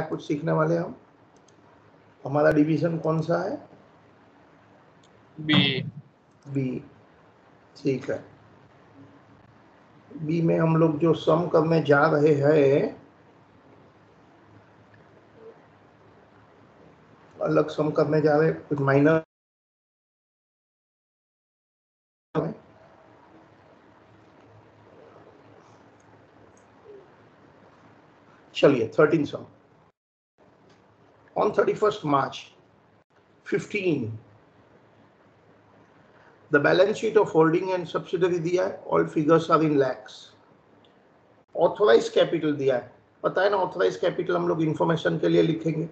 कुछ सीखने वाले हम। हमारा डिवीजन कौन सा है? बी। बी, ठीक है। बी में हम लोग जो सम करने जा रहे हैं, अलग सम करने जा रहे हैं, कुछ माइनर चलिए 13 सम। On 31st March 15, the balance sheet of holding and subsidiary दिया है, all figures are in lakhs. Authorized capital दिया है, पता है ना authorized capital हम लोग information के लिए लिखेंगे।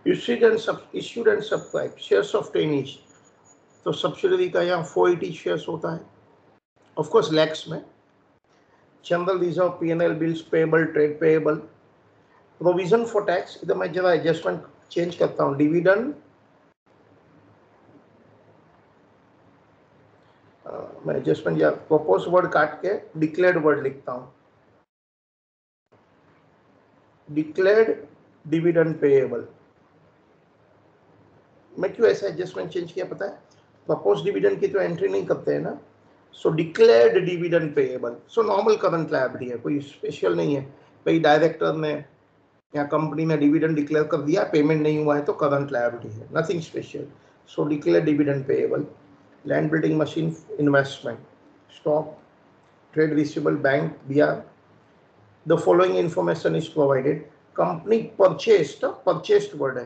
Issued and subscribed shares of 10 each, तो subsidiary का यहाँ 480 shares होता है, of course lakhs में। General reserve, P&L, bills payable, trade payable, provision for tax, इधर मैं जरा adjustment change करता हूँ, dividend मैं एडजस्टमेंट या प्रपोज वर्ड काट के डिक्लेयर्ड वर्ड लिखता हूं, डिक्लेयर्ड डिविडेंड पेएबल। मैं क्यों ऐसा एडजस्टमेंट चेंज किया पता है? प्रपोज डिविडेंड की तो एंट्री नहीं करते हैं ना, so declared dividend payable, so normal current liability है, कोई स्पेशल नहीं है। भाई डायरेक्टर ने या कंपनी ने डिविडेंड डिक्लेयर कर दिया, पेमेंट नहीं हुआ है तो करंट लायबिलिटी है, nothing special. So declared dividend payable. Land building machine investment, stock, trade receivable, bank दिया। The following information is provided. Company purchased word है,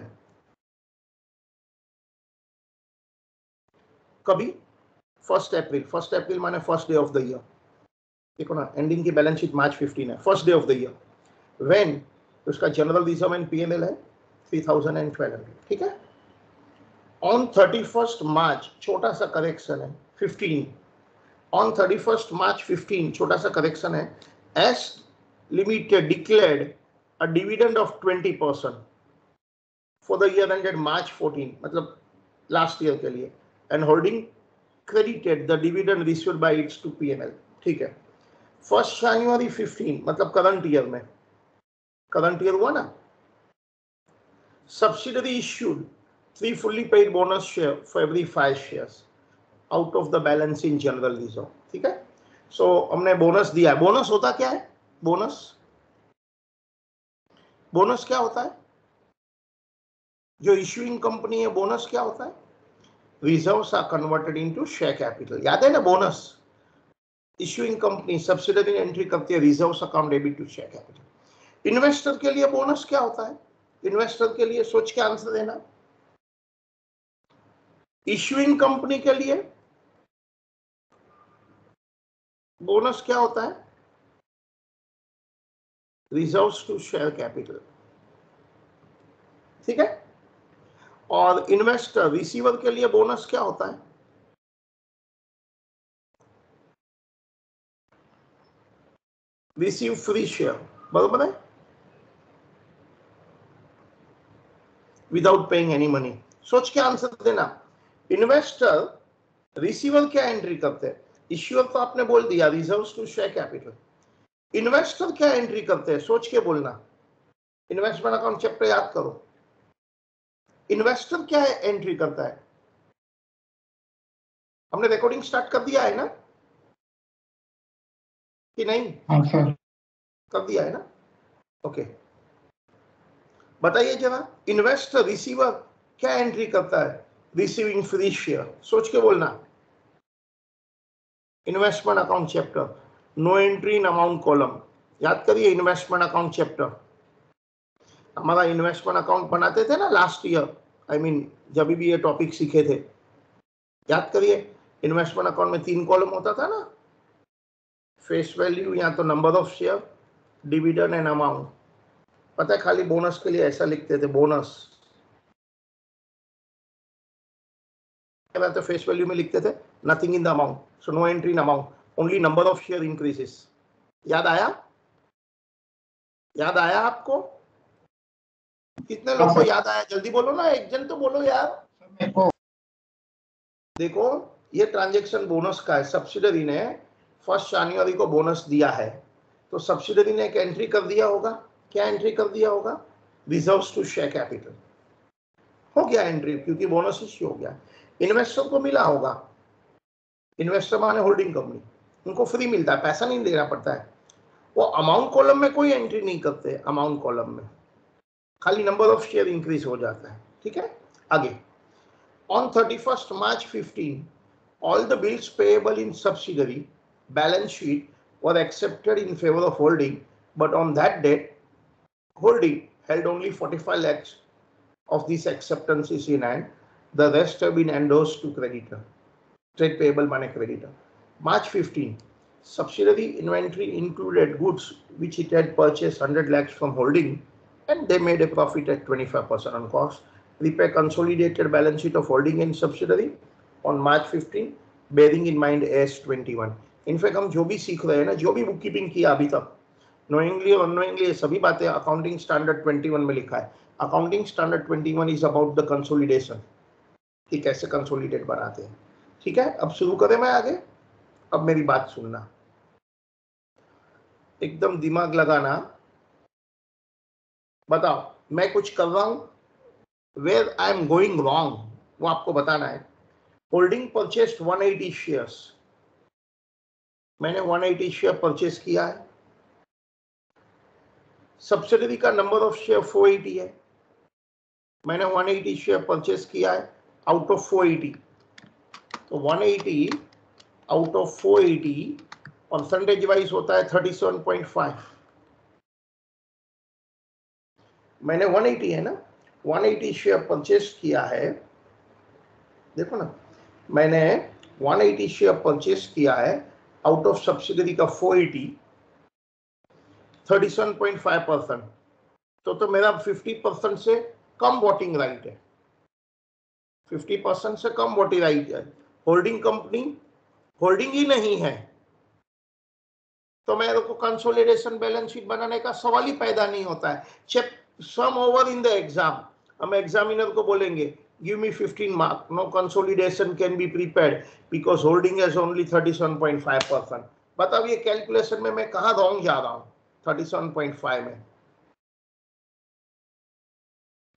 कभी 1 अप्रैल माने first day of the year, देखो ना एंडिंग की बैलेंस शीट मार्च 15 है, first day of the year. When, उसका general reserve and PNL है 3012, ठीक है। ऑन 31st मार्च, छोटा सा करेक्शन है 15, on 31st March 15, छोटा सा करेक्शन है, S Limited declared a dividend of 20% for the year ended March 14, मतलब लास्ट ईयर के लिए, and holding credited the dividend received by its to P&L, ठीक है। 1st January 15 मतलब करंट ईयर में, करंट ईयर हुआ ना, subsidiary issued 3 fully paid bonus share for every 5 shares out of the balance in general reserve, ठीक है। सो हमने bonus दिया। बोनस होता क्या है? बोनस क्या होता है? जो इश्यूइंग कंपनी है, बोनस क्या होता है? Reserves are converted into share capital, याद है ना? Bonus issuing company subsidiary entry करती है, reserves account debit to share capital. Investor के लिए बोनस क्या होता है? इन्वेस्टर के लिए सोच के आंसर देना। इश्यूइंग कंपनी के लिए बोनस क्या होता है? रिजर्व्स टू शेयर कैपिटल, ठीक है। और इन्वेस्टर रिसीवर के लिए बोनस क्या होता है? रिसीव फ्री शेयर, बराबर है, विदाउट पेइंग एनी मनी। सोच के आंसर देना। इन्वेस्टर रिसीवर क्या एंट्री करते हैं? इश्यूअर तो आपने बोल दिया, reserves to share capital. Investor क्या एंट्री करते हैं? सोच के बोलना। इन्वेस्टमेंट अकाउंट चैप्टर याद करो। इन्वेस्टर क्या एंट्री करता है? हमने रिकॉर्डिंग स्टार्ट कर दिया है ना कि नहीं? हाँ सर, कर दिया है ना, ओके। बताइए जरा, इन्वेस्टर रिसीवर क्या एंट्री करता है? रिसीविंग फ्री शेयर, सोच के बोलना। Investment account chapter, no entry in amount column, याद करिए इन्वेस्टमेंट अकाउंट चैप्टर। हमारा इन्वेस्टमेंट अकाउंट बनाते थे ना लास्ट ईयर, आई मीन जब भी ये टॉपिक सीखे थे, याद करिए। इन्वेस्टमेंट अकाउंट में 3 कॉलम होता था ना, फेस वैल्यू या तो number of share, dividend and amount. पता है खाली बोनस के लिए ऐसा लिखते थे, बोनस तो फेस वैल्यू में लिखते थे nothing in the amount, so no entry in amount, only number of share increases. याद आया? याद आया आपको? कितने लोग को याद आया? जल्दी बोलो ना, एक जन तो बोलो यार। देखो ये ट्रांजैक्शन बोनस का है, सब्सिडरी ने 1 जनवरी को बोनस दिया है, तो सब्सिडरी ने एक एंट्री कर दिया होगा, क्या एंट्री कर दिया होगा? रिजर्व्स टू शेयर कैपिटल हो गया एंट्री, क्योंकि बोनस इश्यू हो गया। इन्वेस्टर को मिला होगा, इन्वेस्टर माने होल्डिंग कंपनी, उनको फ्री मिलता है, पैसा नहीं देना पड़ता है। वो अमाउंट कॉलम में कोई एंट्री नहीं करते, अमाउंट कॉलम में खाली नंबर ऑफ शेयर इंक्रीज हो जाता है। ठीक है, आगे। On 31st March 15, all the bills payable in subsidiary balance sheet were accepted in favor of holding, but on that date holding held only 45 lakhs of these acceptances in hand. The rest have been endorsed to creditor. Trade payable माने creditor. March 15, subsidiary inventory included goods which it had purchased 100 lakhs from holding, and they made a profit at 25% on cost. Prepare consolidated balance sheet of holding and subsidiary on March 15, bearing in mind AS21. In fact हम जो भी सीख रहे हैं ना, जो भी book keeping किया अभी तक, नोइंगली और अनोइंगली, सभी बातें अकाउंटिंग स्टैंडर्ड 21 में लिखा है। Accounting standard 21 is about the consolidation, कि कैसे कंसोलिडेट बनाते हैं। ठीक है, अब शुरू करें मैं आगे। अब मेरी बात सुनना, एकदम दिमाग लगाना। बताओ मैं कुछ कर रहा हूं, where I am going wrong, वो आपको बताना है। होल्डिंग परचेस्ड 180 शेयर्स, मैंने 180 शेयर परचेस किया है। सब्सिडरी का नंबर ऑफ शेयर 480 है, मैंने 180 शेयर परचेस किया है आउट ऑफ 480। तो 180 आउट ऑफ 480 परसेंटेज वाइज होता है 37.5। मैंने 180 है ना, 180 शेयर परचेस किया है। देखो ना, मैंने 180 शेयर परचेस किया है आउट ऑफ सब्सिडरी का 480, 37.5%। तो मेरा 50% से कम वोटिंग राइट है, 50% से कम वोटिंग राइट है। होल्डिंग कंपनी होल्डिंग ही नहीं है, तो मेरे को कंसोलिडेशन बैलेंस शीट बनाने का सवाल ही पैदा नहीं होता है। Check sum over in the exam, हम एग्जामिनर को बोलेंगे give me 15 mark, no consolidation can be prepared because holding has only 37.5%। बताओ ये कैलकुलेशन में मैं कहां रॉन्ग जा रहा हूं? 37.5 में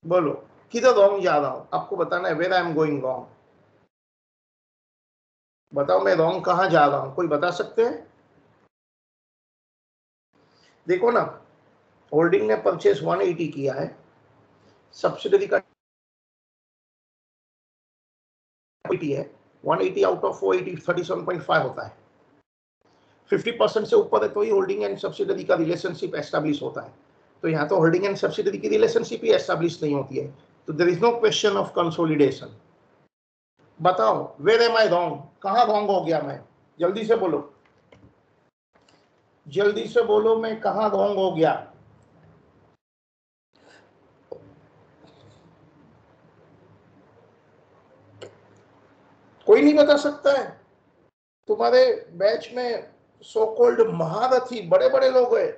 बोलो किधर रॉन्ग जा रहा हूं? आपको बताना है, where I am going wrong. बताओ मैं रॉन्ग कहां जा रहा हूं, कोई बता सकते हैं? देखो ना, होल्डिंग ने परचेस 180 किया है, सब्सिडरी का 80 है, 180 आउट ऑफ 480 37.5 होता है। 50% से ऊपर है तो ही होल्डिंग एंड सब्सिडरी का रिलेशनशिप एस्टैब्लिश होता है। तो यहाँ तो होल्डिंग एंड सब्सिडरी की रिलेशनशिप ही एस्टैब्लिश नहीं होती है, तो there is no question of consolidation. बताओ वेयर एम आई रॉन्ग, कहां रॉन्ग हो गया मैं? जल्दी से बोलो, जल्दी से बोलो, मैं कहां रॉन्ग हो गया? कोई नहीं बता सकता है? तुम्हारे बैच में सो कॉल्ड महारथी बड़े बड़े लोग हैं,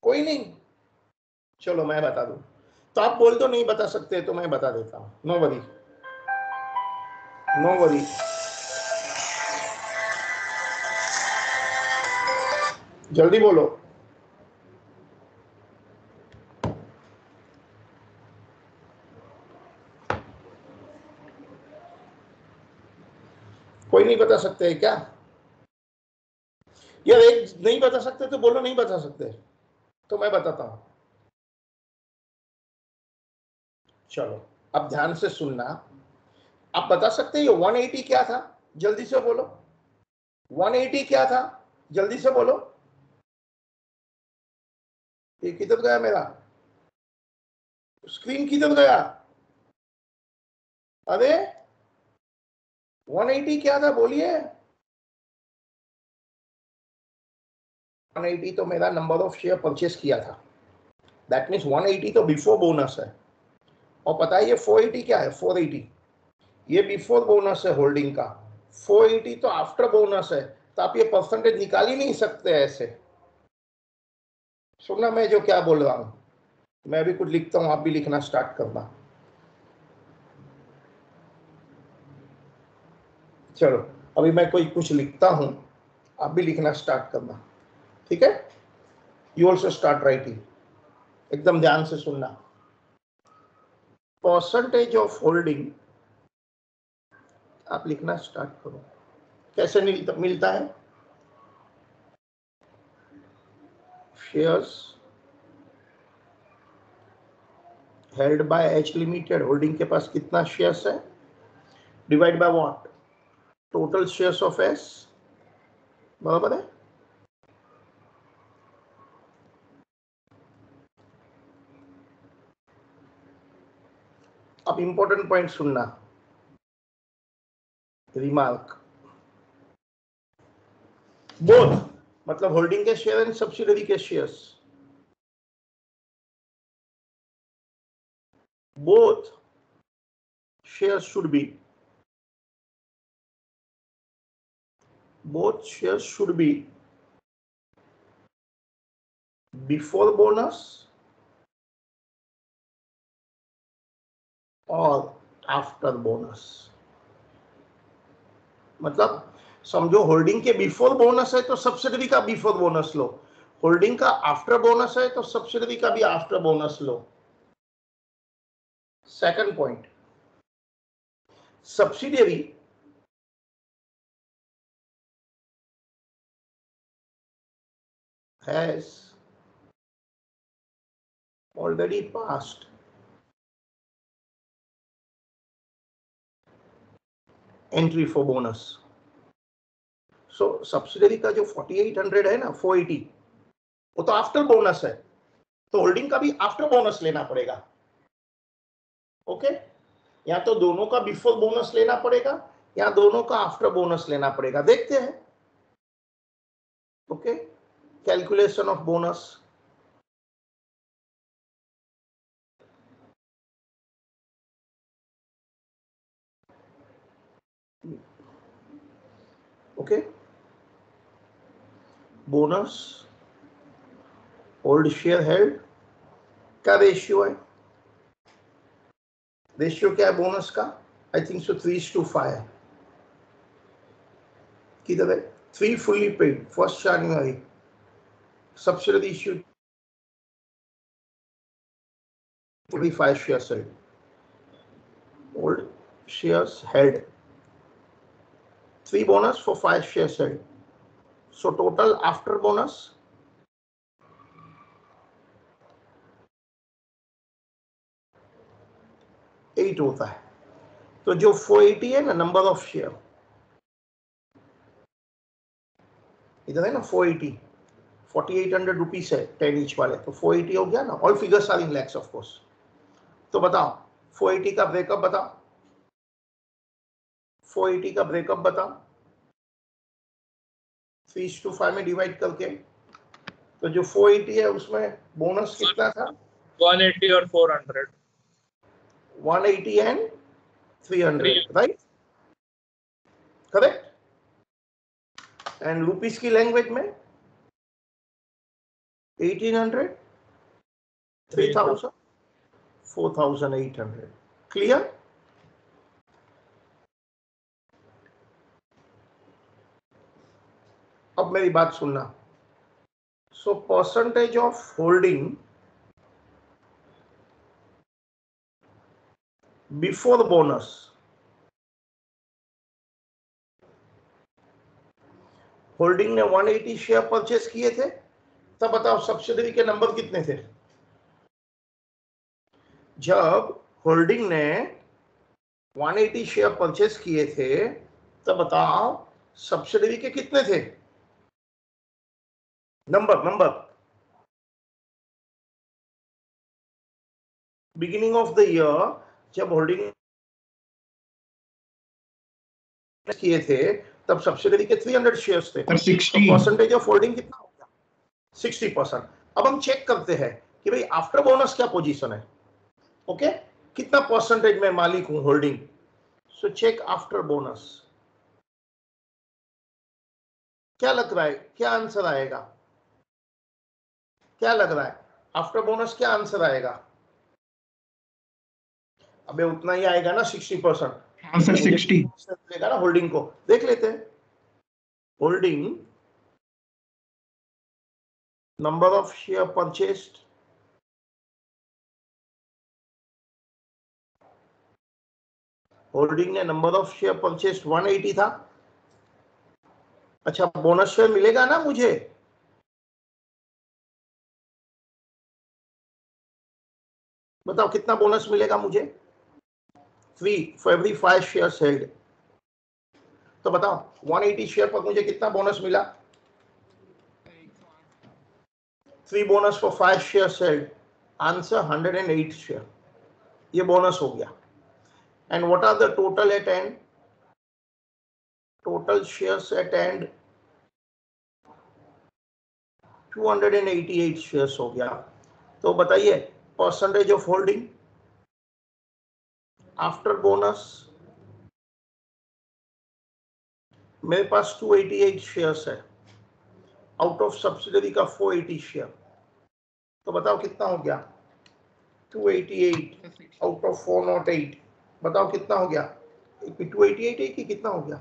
कोई नहीं? चलो मैं बता दूं, तो आप बोल दो नहीं बता सकते तो मैं बता देता हूं। No worry, no worry. जल्दी बोलो। कोई नहीं बता सकते क्या यार? एक नहीं बता सकते तो बोलो नहीं बता सकते, तो मैं बताता हूं। चलो अब ध्यान से सुनना, आप बता सकते हो 180 क्या था? जल्दी से बोलो, 180 क्या था? जल्दी से बोलो। ये किधर गया मेरा स्क्रीन, किधर गया? अरे 180 क्या था बोलिए? 180 तो मेरा नंबर ऑफ शेयर परचेस किया था, दैट मीन्स 180 तो बिफोर बोनस है। और पता है ये 480 क्या है? 480 ये बिफोर बोनस है होल्डिंग का, 480 तो आफ्टर बोनस है। तो आप ये परसेंटेज निकाल ही नहीं सकते ऐसे। सुनना मैं जो क्या बोल रहा हूं, मैं भी कुछ लिखता हूं, आप भी लिखना स्टार्ट करना। चलो अभी मैं कोई कुछ लिखता हूं, आप भी लिखना स्टार्ट करना, ठीक है? यू ऑल्सो स्टार्ट राइटिंग, एकदम ध्यान से सुनना। परसेंटेज ऑफ होल्डिंग आप लिखना स्टार्ट करो। कैसे मिलता है? Shares held by H limited, holding के पास कितना शेयर्स है, divide by what, total shares of S, बराबर है। अब इंपॉर्टेंट पॉइंट सुनना, रिमार्क, बोथ मतलब होल्डिंग के शेयर एंड सब्सिडरी के shares, both shares should be before bonus or after bonus। मतलब समझो होल्डिंग के बिफोर बोनस है तो सब्सिडरी का बिफोर बोनस लो, होल्डिंग का आफ्टर बोनस है तो सब्सिडरी का भी after bonus low. Second point, subsidiary has already passed entry for bonus। So subsidiary का जो 4800 है ना, 480, वो तो आफ्टर बोनस है, तो होल्डिंग का भी आफ्टर बोनस लेना पड़ेगा। ओके, या तो दोनों का बिफोर बोनस लेना पड़ेगा या दोनों का आफ्टर बोनस लेना पड़ेगा, देखते हैं। Okay, calculation of bonus, okay, bonus old share held का रेशियो है, रेशियो क्या है बोनस का, आई थिंक सो 3:5 है। किधर है? 3 fully paid 1 January, subsidiary issued 45 shares held, old shares held, 3 bonus for 5 shares held, so total after bonus 8 होता है। तो जो 480 है ना नंबर ऑफ शेयर, इधर है ना 480, 4800 रुपीस है 10 ईच वाले, तो 480 हो गया ना। All figures are in lakhs of course. तो बताओ 480 का ब्रेकअप बताओ, 480 का ब्रेकअप बताओ 3:5 में डिवाइड करके। तो जो 480 है उसमें बोनस कितना था? 180 और 400, 180 and 300, right, correct. And rupees की लैंग्वेज में 1800, 3000, 4800, क्लियर। अब मेरी बात सुनना। So percentage of holding before bonus, holding ने 180 शेयर परचेस किए थे, तब बताओ सब्सिडरी के नंबर कितने थे? जब होल्डिंग ने 180 शेयर परचेस किए थे तब बताओ सब्सिडरी के कितने थे? Number beginning of the year जब होल्डिंग किए थे तब सब्सिडरी के 300 शेयर्स थे, 60। तो परसेंटेज ऑफ होल्डिंग कितना हो गया? 60%। अब हम चेक करते हैं कि भाई आफ्टर बोनस क्या पोजीशन है। ओके, कितना परसेंटेज में मालिक हूं holding. So check after bonus, क्या लग रहा है, क्या आंसर आएगा? क्या लग रहा है आफ्टर बोनस क्या आंसर आएगा? अबे उतना ही आएगा ना, 60%। आंसर 60 ना होल्डिंग को देख लेते हैं। Holding number of share purchased, holding ने नंबर ऑफ शेयर परचेस्ड 180 था। अच्छा, बोनस शेयर मिलेगा ना मुझे? बताओ कितना बोनस मिलेगा मुझे? 3 for every 5 shares held। तो बताओ 180 शेयर पर मुझे कितना बोनस मिला? 3 bonus for 5 shares held। Answer 108 share, ये बोनस हो गया। And what are the total at end? Total shares at end 288 shares हो गया। तो बताइए percentage of holding after bonus. मेरे पास 288 शेयर्स है, आउट ऑफ सब्सिडरी का 480 शेयर। तो बताओ कितना हो गया? 288 आउट ऑफ 408, बताओ कितना हो गया? 288 है कि कितना हो गया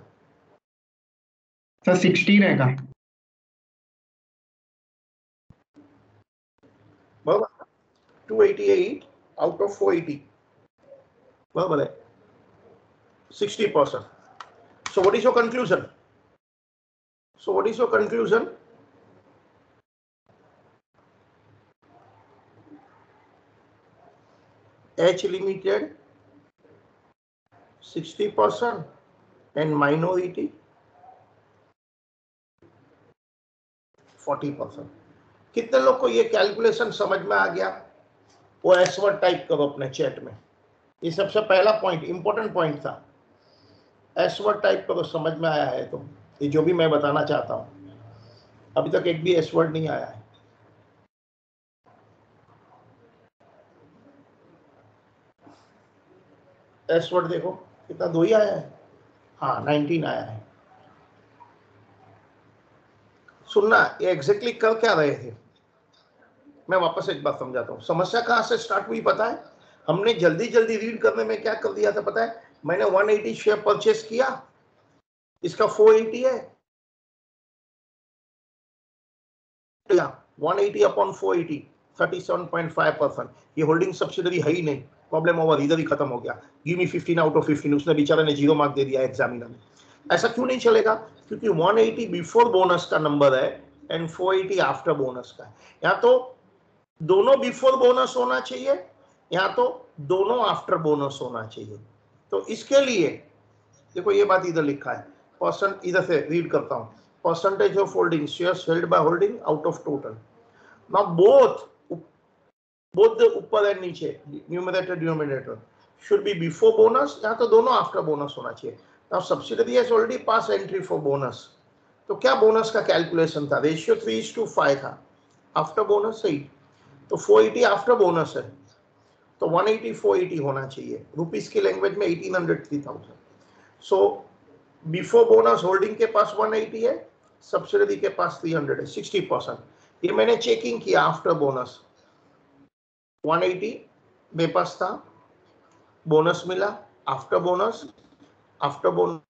सर? 60 रहेगा बराबर। 288 आउट ऑफ 480 बराबर है 60%। So what is your conclusion? So what is your conclusion? H Limited 60% and minority 40%। कितने लोग को ये कैलकुलेशन समझ में आ गया? वो एस वर्ड टाइप करो अपने चैट में। ये सबसे पहला पॉइंट, इंपॉर्टेंट पॉइंट था। एस वर्ड टाइप करो, समझ में आया है तो। ये जो भी मैं बताना चाहता हूं, अभी तक एक भी एस वर्ड नहीं आया है। एस वर्ड देखो कितना, 2 ही आया है। हाँ 19 आया है। सुनना, ये एग्जैक्टली कर क्या रहे थे? मैं वापस एक बात समझाता हूँ। समस्या कहाँ से स्टार्ट हुई पता है? हमने जल्दी जल्दी रीड करने में क्या कर दिया था पता है? मैंने 180 शेयर परचेस किया, इसका 480 है, 180 अपॉन 480 37.5%। ये होल्डिंग सब्सिडरी है ही नहीं, प्रॉब्लम ओवर, इधर ही खत्म हो गया। Give me 15 out of 15। उसने बेचारे ने 0 मार्क दे दिया एग्जामिनर में। ऐसा क्यों नहीं चलेगा? क्योंकि 180 बिफोर बोनस का नंबर है एंड 480 आफ्टर बोनस का है। यहाँ तो दोनों बिफोर बोनस होना चाहिए, यहाँ तो दोनों आफ्टर बोनस होना चाहिए। तो इसके लिए देखो ये बात इधर लिखा है, परसेंट, इधर से रीड करता हूँ। Percentage of holding shares held by holding out of total. Now both the ऊपर एंड नीचे, numerator denominator should be before bonus, यहाँ तो दोनों आफ्टर बोनस होना चाहिए। Now subsidiary has already pass entry for bonus. तो क्या बोनस का कैलकुलेशन था? रेशियो 3:5 था, आफ्टर बोनस सही। तो 480 आफ्टर बोनस है, तो 180 480 होना चाहिए। रुपीस की लैंग्वेज में 1800 3000। सो बिफोर बोनस होल्डिंग के पास 180 है, सब्सिडरी के पास 300 है, 60%। ये मैंने चेकिंग किया आफ्टर बोनस। 180 मेरे पास था, बोनस मिला, after bonus, after bonus,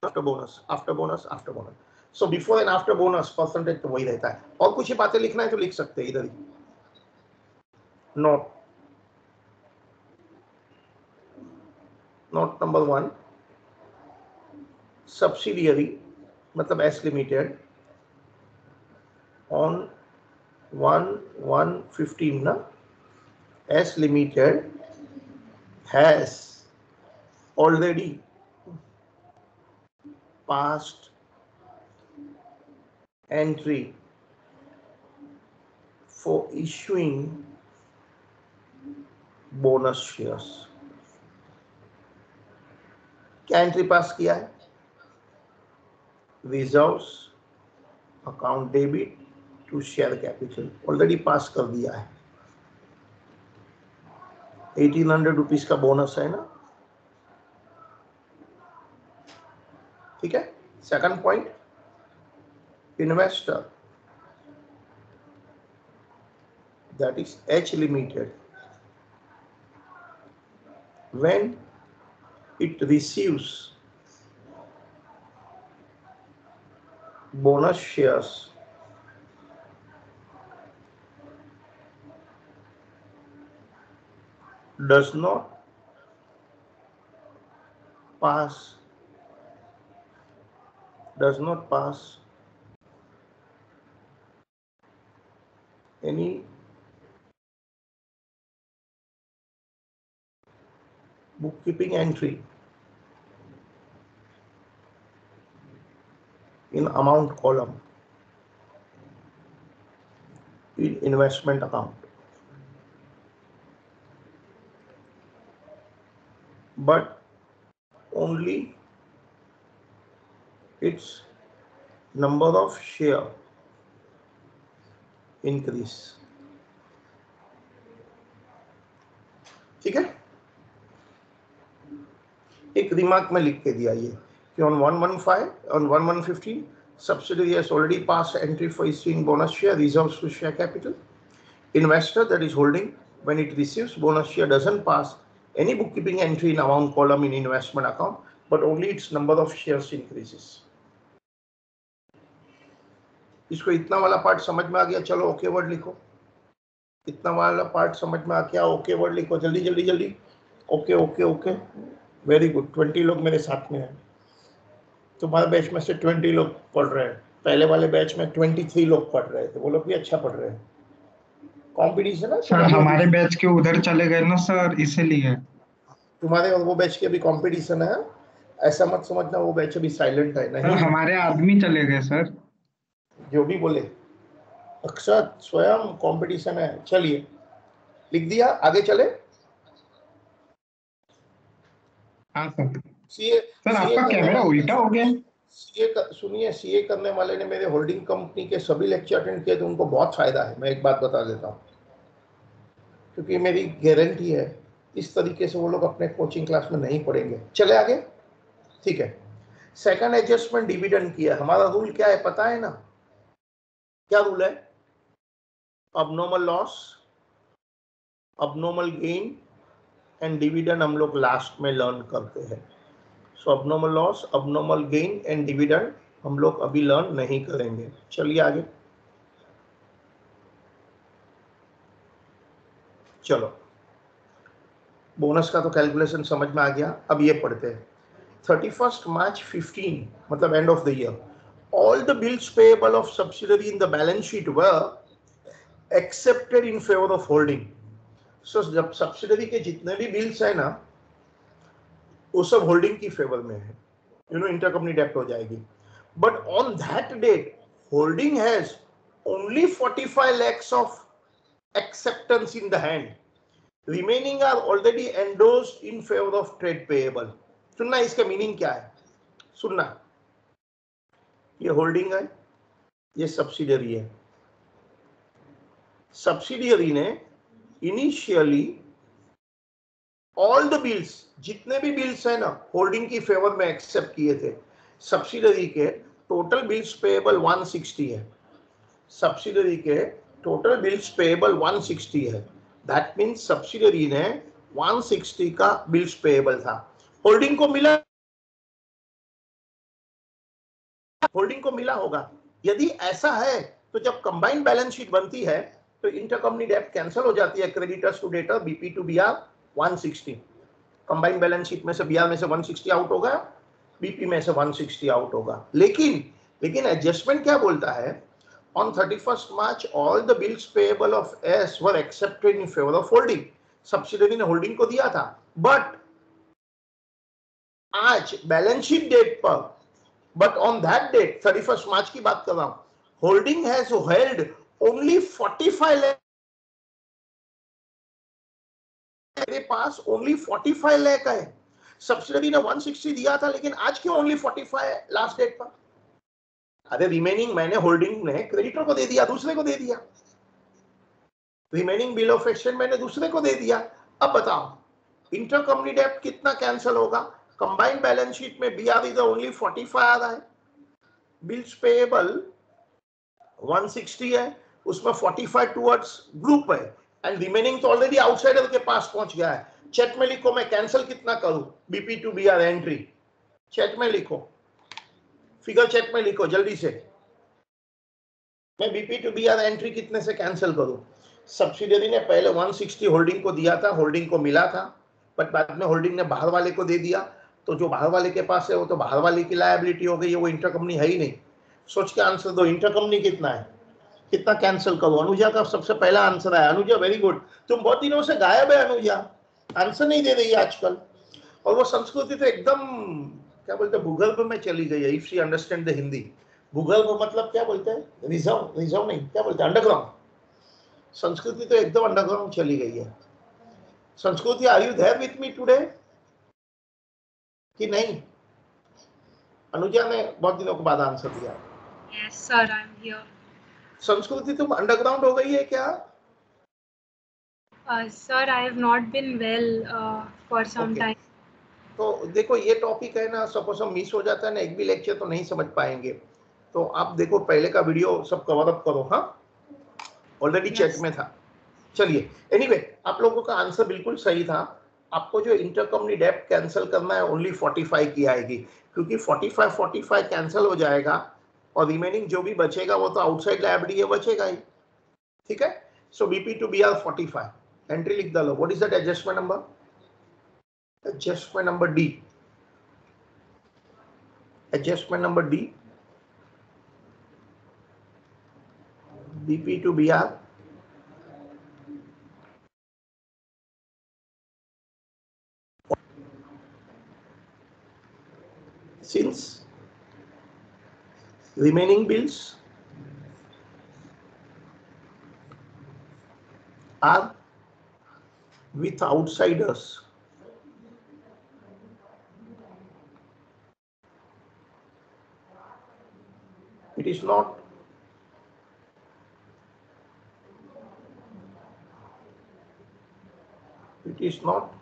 after bonus, after bonus, after bonus. So before and after bonus percentage तो वही रहता है। और कुछ ही बातें लिखना है तो लिख सकते हैं इधर ही। नोट नंबर 1, subsidiary मतलब S Limited on 1/1/15 ना, S Limited has already passed entry for issuing bonus shares। क्या एंट्री पास किया है? Reserves account debit to share capital already pass कर दिया है। 1800 रुपीज का बोनस है ना, ठीक है। Second point, investor that is H Limited, when it receives bonus shares does not pass any bookkeeping entry in amount column in investment account, but only its number of share increase. ठीक है, एक remark में लिख के दिया ये कि on 115 subsidiary has already passed entry for issuing bonus share reserves to share capital. Investor that is holding when it receives bonus share doesn't pass any bookkeeping entry in amount column in investment account, but only its number of shares increases. इसको इतना वाला part समझ में आ गया? चलो okay word लिखो। इतना वाला पार्ट समझ में आ गया? ओके वर्ड लिखो जल्दी जल्दी जल्दी। Okay okay okay, very good. 20 लोग मेरे साथ में हैं। तुम्हारे बैच में से 20 लोग पढ़ रहे हैं। पहले वाले बैच में 23 लोग पढ़ रहे थे, वो लोग भी अच्छा पढ़ रहे हैं। कॉम्पिटिशन है सर, हमारे बैच के उधर चले गए ना सर, इसीलिए। तुम्हारे और वो बैच के भी कंपटीशन है, ऐसा मत समझना वो बैच अभी साइलेंट है। नहीं, हमारे आदमी चले गए सर। जो भी बोले, अक्षर स्वयं कंपटीशन है। चलिए लिख दिया, आगे चले। हाँ सर। सीए सर आपका कैमरा उल्टा हो गया। सुनिए, सीए करने वाले ने मेरे होल्डिंग कंपनी के सभी लेक्चर अटेंड किए तो उनको बहुत फायदा है। मैं एक बात बता देता हूँ, क्योंकि मेरी गारंटी है इस तरीके से वो लोग अपने कोचिंग क्लास में नहीं पढ़ेंगे। चले आगे, ठीक है। सेकंड एडजस्टमेंट डिविडेंड किया। हमारा रूल क्या है पता है ना? क्या रूल है? Abnormal loss, abnormal gain and dividend हम लोग लास्ट में लर्न करते हैं। So abnormal loss, abnormal gain and dividend हम लोग अभी लर्न नहीं करेंगे। चलिए आगे, चलो। बोनस का तो कैलकुलेशन समझ में आ गया। अब ये पढ़ते हैं। 31st March 15, मतलब end of the year, all the bills payable of subsidiary in the balance sheet were accepted in favor of holding. So जब सब्सिडरी के जितने भी बिल्स है ना, वो सब होल्डिंग की फेवर में है। इंटरकंपनी डेब्ट हो जाएगी। But on that date holding has only 45 lakhs of acceptance in the hand. Remaining are already endorsed in favor of trade payable. सुनना, इसका मीनिंग क्या है? सुनना, ये होल्डिंग है, ये सब्सिडरी है। सब्सिडियरी ने इनिशियली ऑल द बिल्स, जितने भी बिल्स है ना, होल्डिंग की फेवर में एक्सेप्ट किए थे। सब्सिडरी के टोटल बिल्स पेएबल 160 है। सब्सिडरी के टोटल बिल्स पेएबल 160 है। दैट मींस सब्सिडरी ने 160 का बिल्स पेएबल था। होल्डिंग को मिला, होल्डिंग को मिला होगा। यदि ऐसा है तो जब कंबाइंड बैलेंस शीट बनती है तो इंटरकंपनी डेब्ट कैंसिल हो जाती है। Creditors to debtor, BP to BR 160। Combined balance sheet में से बीआर में से 160 आउट होगा, बीपी में से 160 आउट होगा। लेकिन एडजस्टमेंट क्या बोलता है? On 31st March all the bills payable of S were accepted in favour of holding. Subsidiary ने होल्डिंग को दिया था, बट आज बैलेंस शीट डेट पर, but on that date 31st March की बात कर रहा हूं, holding has held only 45 lakh. मेरे पास ओनली 45 लाख है। सब्सिडरी ने 160 दिया था, लेकिन आज क्यों ओनली 45 लास्ट डेट पर? अरे रिमेनिंग मैंने होल्डिंग ने क्रेडिटर को दे दिया, दूसरे को दे दिया। रिमेनिंग बिल ऑफ एक्सचेंज मैंने दूसरे को दे दिया। अब बताओ इंटरकंपनी डेब्ट कितना कैंसिल होगा? कंबाइंड बैलेंस शीट में बीआर इधर ओनली 45 आ रहा है, बिल्स पेएबल 160 है, उसमें 45 टुवर्ड्स ग्रुप है, एंड रिमेनिंग तो ऑलरेडी आउटसाइडर के पास पहुंच गया है। चेक में लिखो मैं कैंसिल कितना करूं? BP to BR entry check में लिखो, फिगर चेक में लिखो जल्दी से। मैं बीपी टू बीआर एंट्री कितने से कैंसिल करूं? सब्सिडियरी ने पहले 160 होल्डिंग को दिया था, होल्डिंग को मिला था, बट बाद में होल्डिंग ने बाहर वाले को दे दिया, तो जो बाहर वाले के पास है वो तो बाहर वाले की लायबिलिटी हो गई है, वो इंटरकंपनी है ही नहीं। सोच के आंसर दो, इंटरकंपनी कितना है, कितना कैंसिल करो? अनुजा का सबसे पहला आंसर है। अनुजा वेरी गुड, तुम बहुत दिनों से गायब है अनुजा, आंसर नहीं दे रही है आजकल। और वो संस्कृति तो एकदम क्या बोलते हैं, भूगर्भ में चली गई है। If she understand the Hindi, भूगर्भ मतलब क्या बोलते हैं, रिजर्व, रिजर्व नहीं, क्या बोलते हैं, अंडरग्राउंड। संस्कृति तो एकदम अंडरग्राउंड चली गई है। Sanskriti, are you there with me today कि नहीं? अनुजा ने बहुत दिनों के बाद आंसर दिया। Yes, sir, I'm here. संस्कृति तुम अंडरग्राउंड हो गई है क्या? Sir, I have not been well for some Okay. time. तो देखो ये टॉपिक है ना, सपोज हम मिस हो जाता है ना एक भी लेक्चर तो नहीं समझ पाएंगे, तो आप देखो पहले का वीडियो सब कवर अप करो। हाँ, ऑलरेडी Yes. चैट में था। चलिए, एनीवे आप लोगों का आंसर बिल्कुल सही था। आपको जो इंटरकंपनी डेब्ट कैंसिल करना है ओनली 45 की आएगी, क्योंकि 45 कैंसिल हो जाएगा और रिमेनिंग जो भी बचेगा वो तो आउटसाइड लायबिलिटी है, बचेगा ही। ठीक है, सो बीपी टू बीआर 45 एंट्री लिख डालो। What is that adjustment number? Adjustment number D. Adjustment number D. BP to BR. Since remaining bills are with outsiders, it is not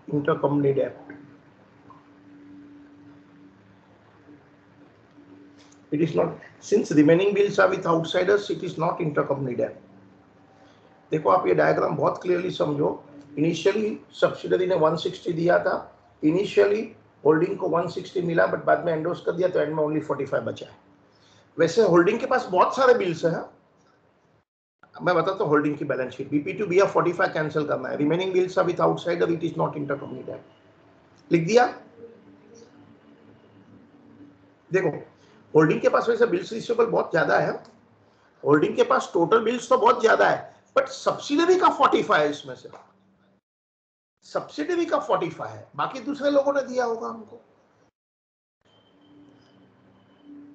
intercompany debt. It is not, since remaining bills are with outsiders, it is not intercompany debt. देखो आप ये diagram बहुत clearly समझो। Initially subsidiary ने 160 दिया था, initially holding को 160 मिला, बट बाद में एंडोर्स कर दिया तो एंड में ओनली 45 बचा है। वैसे होल्डिंग के पास बहुत सारे बिल्स हैं। मैं बताता हूँ होल्डिंग की balance sheet. BP to BR 45 cancel करना है, remaining bills are with outsider, it is not intercompany debt. लिख दिया। देखो होल्डिंग के पास वैसे बिल्स रिसीवेबल बहुत ज्यादा है, होल्डिंग के पास टोटल बिल्स तो बहुत ज्यादा है, बट सब्सिडरी का 45 है, इसमें से सब्सिडरी का 45 है, बाकी दूसरे लोगों ने दिया होगा हमको।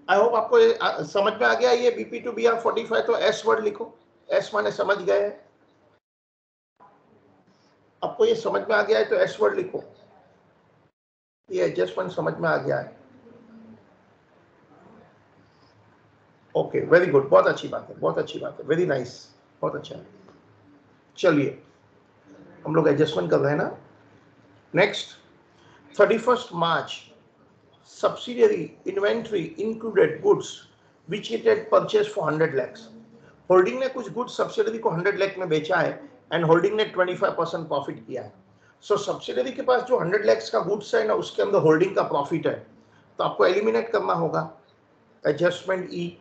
आई होप आपको समझ में आ गया। ये बीपी टू बीआर 45 तो एस वर्ड लिखो, एस माने समझ गए। आपको ये समझ में आ गया है तो एस वर्ड लिखो, ये एडजस्टमेंट समझ में आ गया है। ओके, वेरी गुड, बहुत अच्छी बात है, बहुत अच्छी बात है, वेरी नाइस, बहुत अच्छा है। चलिए हम लोग एडजस्टमेंट कर रहे हैं ना। Next, 31st March subsidiary inventory included goods which it had purchased for 100 lakhs. Holding ने कुछ गुड्स सब्सिडरी को 100 लाख में बेचा है एंड होल्डिंग ने 25% प्रॉफिट किया है। सो सब्सिडरी के पास जो 100 लाख का गुड्स है ना, उसके अंदर होल्डिंग का प्रॉफिट है, तो आपको एलिमिनेट करना होगा। Adjustment E,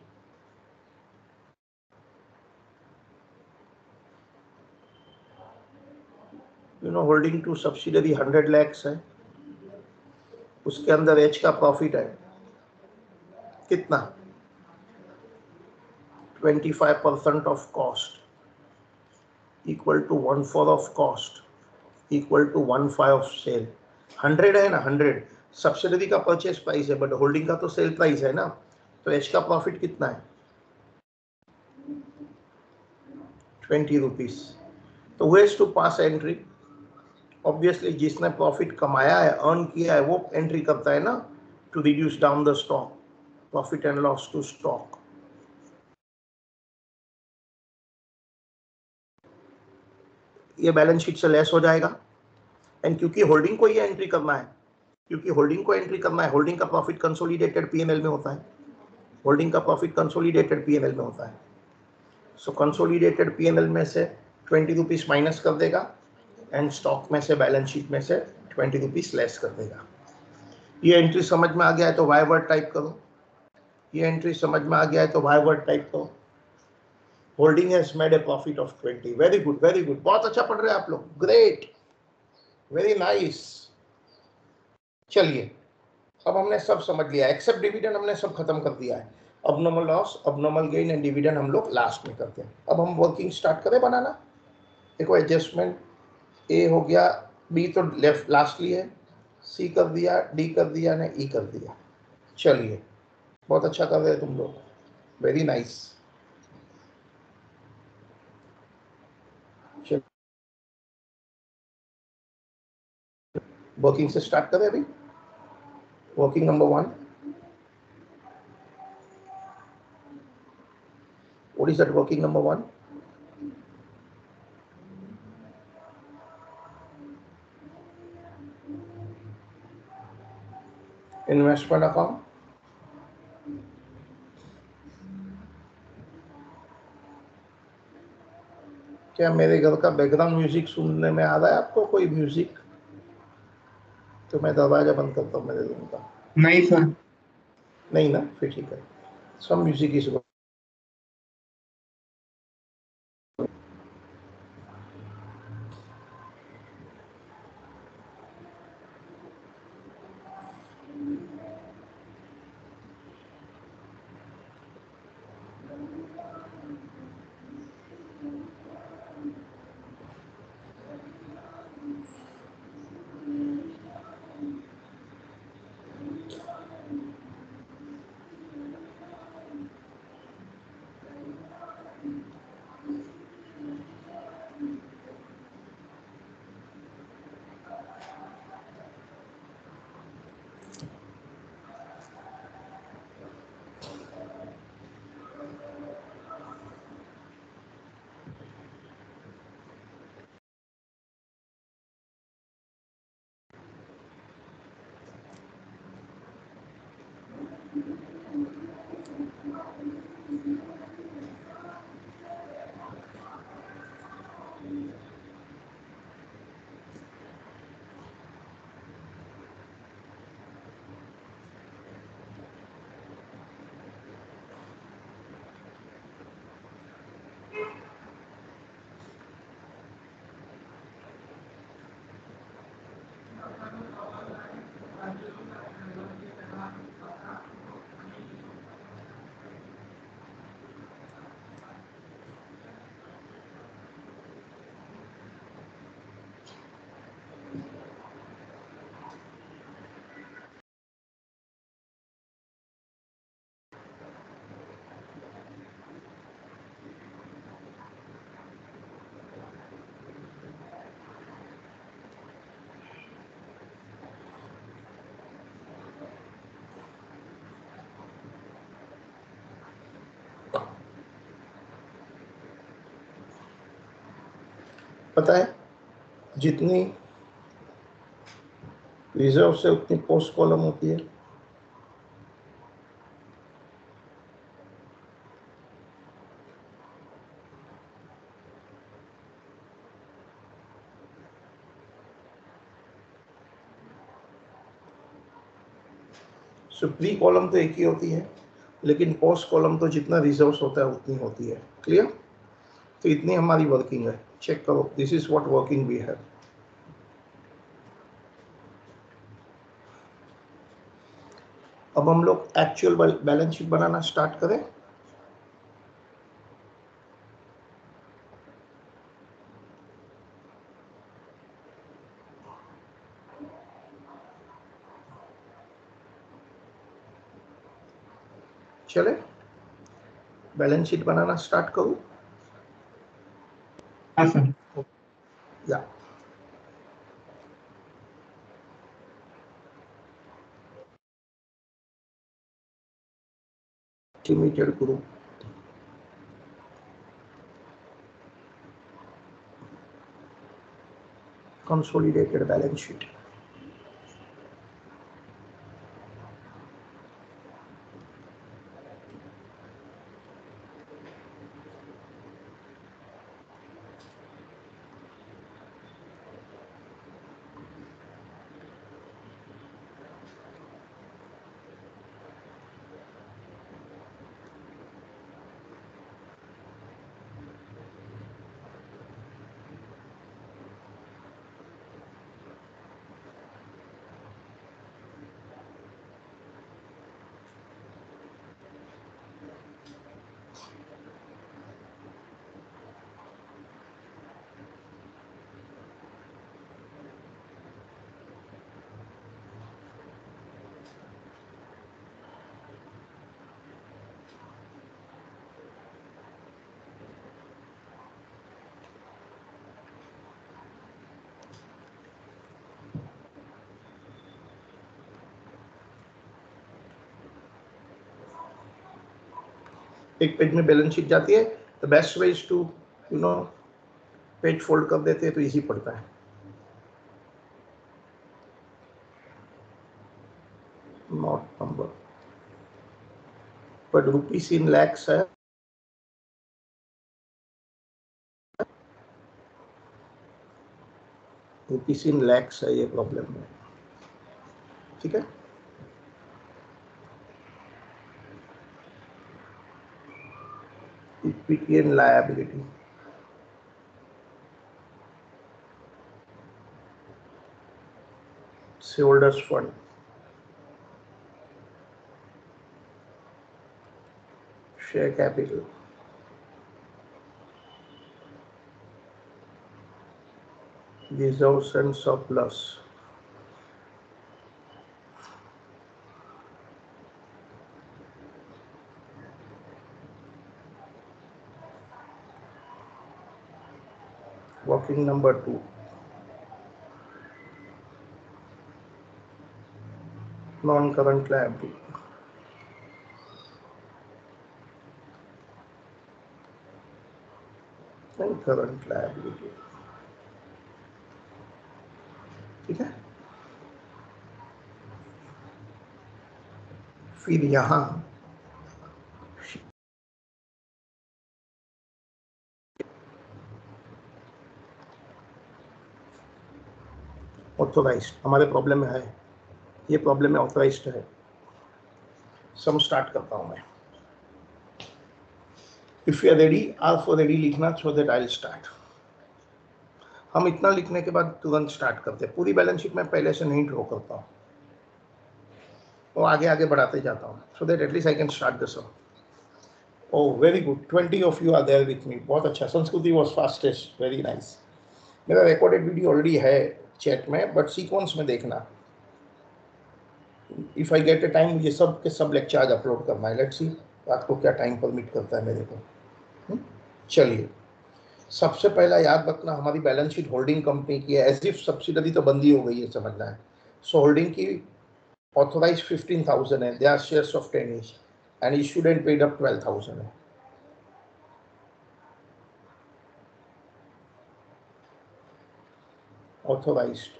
you know holding to subsidiary 100 lakh है, उसके अंदर एच का प्रॉफिट है कितना, 25% of cost equal to 1/4 of cost equal to 1/5 of sale. 100 है ना, 100 सब्सिडरी का परचेज प्राइस है, बट होल्डिंग का तो सेल प्राइस है ना, तो एच का प्रॉफिट कितना है, 20 रुपीज। तो who has to pass entry? Obviously जिसने प्रॉफिट कमाया है, अर्न किया है, वो एंट्री करता है ना, to reduce down the stock, profit and loss to stock. ये बैलेंस शीट से लेस हो जाएगा। एंड क्योंकि होल्डिंग को ये एंट्री करना है, क्योंकि होल्डिंग को एंट्री करना है, होल्डिंग का प्रॉफिट कंसोलिडेटेड पीएनएल में होता है, होल्डिंग का प्रॉफिट कंसोलिडेटेड पीएनएल में होता है। सो कंसोलिडेटेड पीएनएल में से 20 रुपीज माइनस कर देगा एंड स्टॉक में से, बैलेंस शीट में से 20 रुपीज लेस कर देगा। ये एंट्री समझ में आ गया है तो वाई वर्ड टाइप करो, ये एंट्री समझ में आ गया है तो वाई वर्ड टाइप करो। Holding has made a profit of 20. Very good, very good, बहुत अच्छा पढ़ रहे हैं आप लोग, ग्रेट, वेरी नाइस. चलिए अब हमने सब समझ लिया, एक्सेप्ट डिविडेंड हमने सब खत्म कर दिया है. Abnormal loss, abnormal gain and dividend हम लोग लास्ट में करते हैं. अब हम वर्किंग स्टार्ट करें बनाना. देखो एडजस्टमेंट ए हो गया, बी तो लेफ्ट लास्टली है, सी कर दिया, डी कर दिया ने, ई कर दिया. चलिए बहुत अच्छा कर रहे हैं तुम लोग, वेरी नाइस. वर्किंग से स्टार्ट करें अभी. Working number 1, what is that working number 1? Investment account. क्या मेरे घर का बैकग्राउंड म्यूजिक सुनने में आ रहा है आपको, कोई म्यूजिक? तो मैं दरवाजा बंद करता हूँ मेरे रूम का. नहीं सर. नहीं ना, फिर ठीक है. सम म्यूजिक इज पता है, जितनी रिजर्व से उतनी पोस्ट कॉलम होती है. सो प्री कॉलम तो एक ही होती है, लेकिन पोस्ट कॉलम तो जितना रिजर्व होता है उतनी होती है. क्लियर? तो इतनी हमारी वर्किंग है. चेक करो, this is what working we have. अब हम लोग एक्चुअल बैलेंस शीट बनाना स्टार्ट करें. चले बैलेंस शीट बनाना स्टार्ट करूं. हाँ सर. या limited group, consolidated balance sheet. एक पेज में बैलेंस शीट जाती है, the best way is to page fold कर देते हैं तो इजी पड़ता है। Not number but rupees in lakhs है, रुपीस इन लैक्स है, ये प्रॉब्लम है। ठीक है, equity and liability, shareholders fund, share capital, reserves and surplus, working number 2, non-current liability, and current liability। ठीक है, फिर यहाँ ऑथोराइज्ड, हमारे प्रॉब्लम में है, ये प्रॉब्लम में ऑथोराइज्ड है। सम स्टार्ट करता हूँ मैं। If you are ready, R for ready लिखना, so that I will start. हम इतना लिखने के बाद तुरंत स्टार्ट करते हैं। पूरी बैलेंस शीट में पहले से नहीं ड्रॉ करता हूँ, वो आगे आगे बढ़ाते जाता हूँ, so that at least I can start the sum. Oh very good, 20 of you are there with me, बहुत अच्छा। Sanskriti was fastest, very nice. मेरा रिकॉर्डेड वीडियो ऑलरेडी है चैट में, बट सीक्वेंस में देखना। If I get a time, मुझे सब के सब लेक्चर आज अपलोड करना है। लेट्स सी रात को क्या टाइम परमिट करता है मेरे को। चलिए, सबसे पहला याद रखना, हमारी बैलेंस शीट होल्डिंग कंपनी की है। एज इफ सब्सिडरी तो बंदी हो गई है, समझना है। सो होल्डिंग की ऑथोराइज 15,000 है, they are shares of 10 each and issued and paid up 12,000 है। Authorised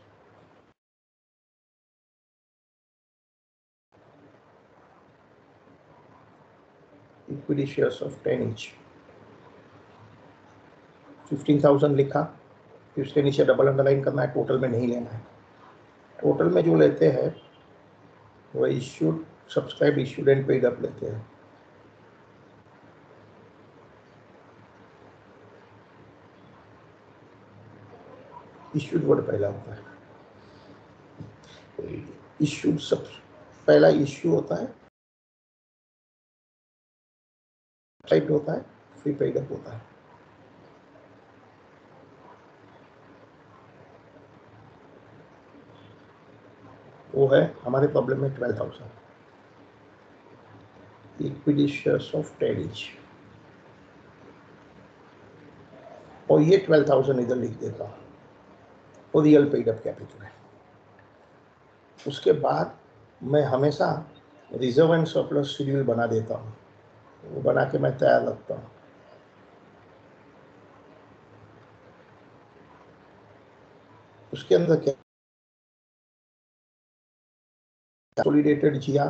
equity shares of 10 each, 15,000 लिखा, फिर उसके नीचे डबल अंडरलाइन करना है, टोटल में नहीं लेना है। टोटल में जो लेते हैं वो issued, subscribe, issued and paid up लेते हैं। इश्यूड वर्ड पहला होता है, इश्यूड सब पहला इश्यू होता है, सब्सक्राइब होता है, फिर पेड अप होता है। वो है हमारे प्रॉब्लम में 12,000 इक्विटी शेयर्स ऑफ 10 each, और ये 12,000 इधर लिख देता हूँ, वो रियल पेड अप कैपिटल है। उसके बाद मैं हमेशा रिजर्व एंड सरप्लस शेड्यूल बना देता हूँ, वो बना के मैं तैयार रखता हूँ। उसके अंदर क्या, consolidated GR,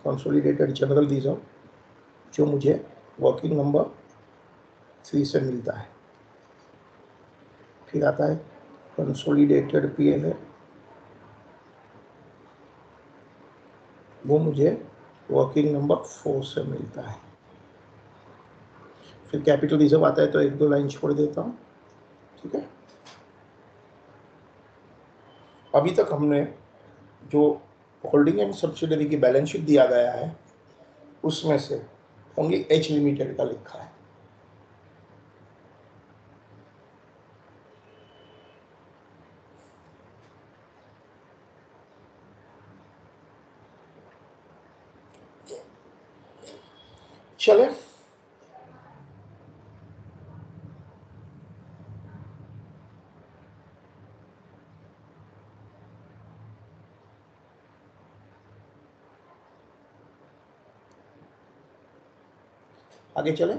consolidated general reserve, जो मुझे वर्किंग नंबर 3 से मिलता है। फिर आता है कंसोलिडेटेड पीएनए, वो मुझे वर्किंग नंबर 4 से मिलता है। फिर कैपिटल रिजर्व आता है, तो एक दो लाइन छोड़ देता हूँ। ठीक है, अभी तक हमने जो होल्डिंग एंड सब्सिडरी की बैलेंस शीट दिया गया है, उसमें से ओनली एच लिमिटेड का लिखा है। चले, आगे चले,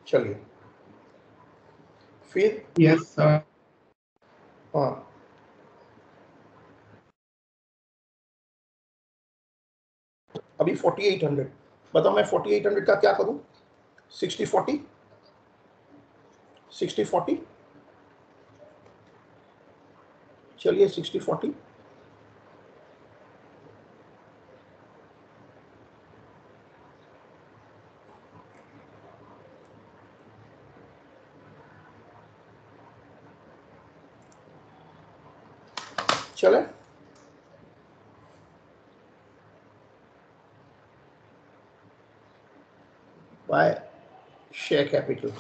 चलिए फिर। Yes sir. हाँ, अभी 4800, बताओ मैं 4800 का क्या करूं? 60-40, 60-40, चलिए 60-40, चले। बाय शेयर कैपिटल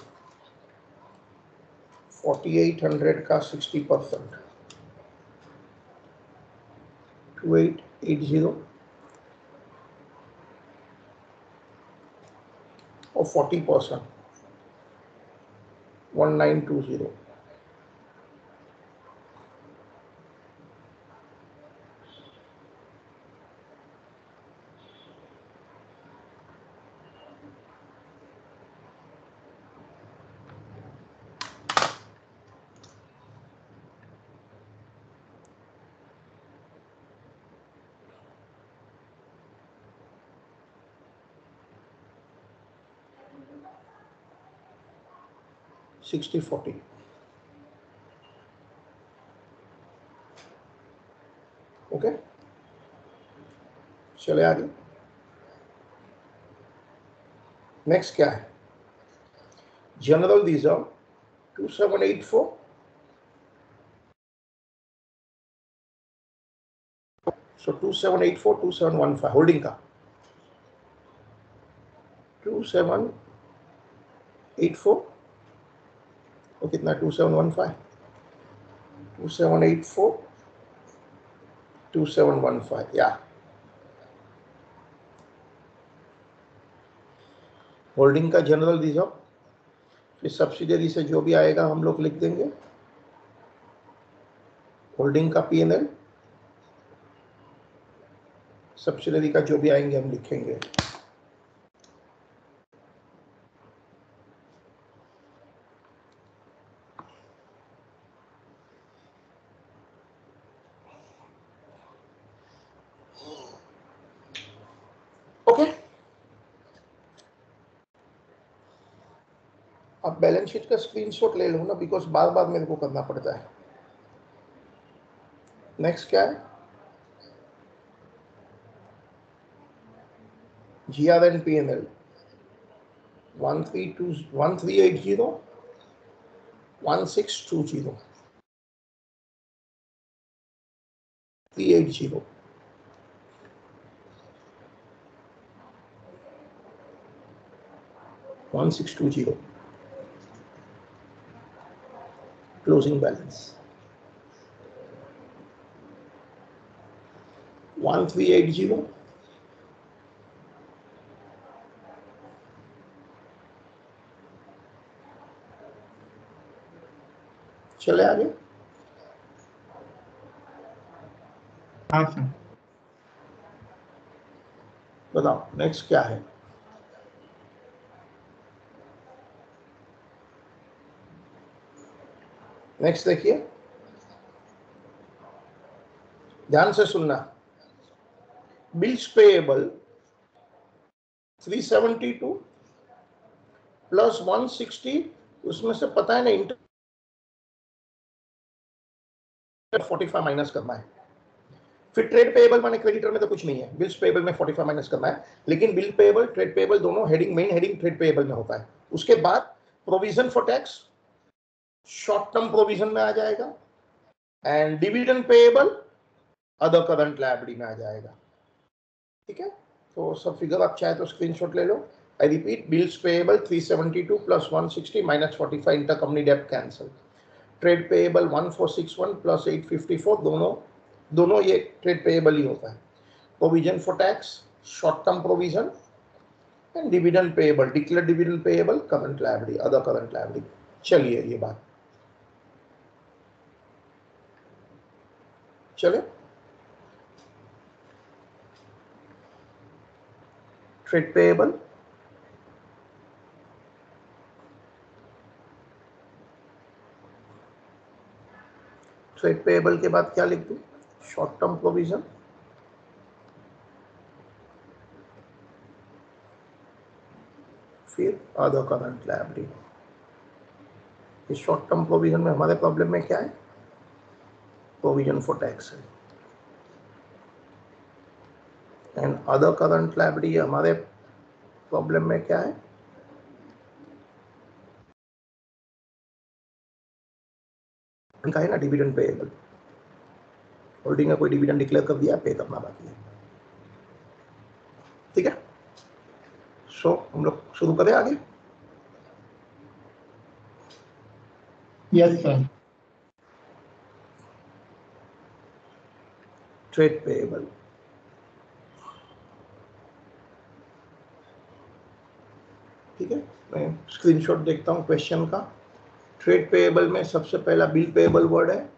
4800 का 60%, 2880 और 40%, 1920। सिक्सटी 40, ओके, चले आगे। नेक्स्ट क्या है? जनरल रिजर्व 2784, सो 2784, 2715 होल्डिंग का 2784 और कितना 2715, 2784, 2715 या होल्डिंग का जनरल रिजर्व, फिर सब्सिडियरी से जो भी आएगा हम लोग लिख देंगे। होल्डिंग का P&L, सब्सिडियरी का जो भी आएंगे हम लिखेंगे। ओके, अब बैलेंस शीट का स्क्रीनशॉट ले लो ना, बिकॉज बार बार मेरे को करना पड़ता है। नेक्स्ट क्या है? GRN P&L 1380, 1620, 380, 1620 closing balance 1380, चले आगे। हाँ सर। बताओ नेक्स्ट क्या है? नेक्स्ट देखिए, ध्यान से सुनना। बिल्स पेएबल 372 प्लस 160, उसमें से पता है ना इंटर 45 माइनस करना है। फिर ट्रेड पेएबल माने क्रेडिटर में तो कुछ नहीं है, बिल्स पेएबल में 45 माइनस करना है, लेकिन बिल पेएबल ट्रेड पेएबल दोनों heading, main heading trade payable में होता है। उसके बाद provision for tax short term provision में आ जाएगा, and dividend payable other current liability में आ जाएगा। ठीक है, तो सब फिगर आप चाहे तो स्क्रीनशॉट ले लो। I repeat, bills payable 372 plus 160 minus 45 intercompany डेब्ट कैंसिल। ट्रेड पेएबल 1461 प्लस 854, दोनों ये ट्रेड पेएबल ही होता है। Provision for tax short term provision and dividend payable, declared dividend payable current liability, other current liability. चलिए ये बात चले। ट्रेड पेएबल ट्रेड पेएबल के बाद क्या लिख दूं? शॉर्ट टर्म प्रोविजन, फिर अदर करंट लायबिलिटी। इस शॉर्ट टर्म प्रोविजन में हमारे प्रॉब्लम में क्या है? प्रोविजन फॉर टैक्स है। एंड अदर करंट लायबिलिटी हमारे प्रॉब्लम में क्या है? इनका है ना डिविडेंड पेएबल। होल्डिंग का कोई डिविडेंड डिक्लेयर कर दिया, पे करना बाकी है। ठीक है, सो हम लोग शुरू करें आगे। Yes sir. ट्रेड पेएबल, ठीक है, मैं स्क्रीनशॉट देखता हूं क्वेश्चन का। ट्रेड पेएबल में सबसे पहला बिल पेएबल वर्ड है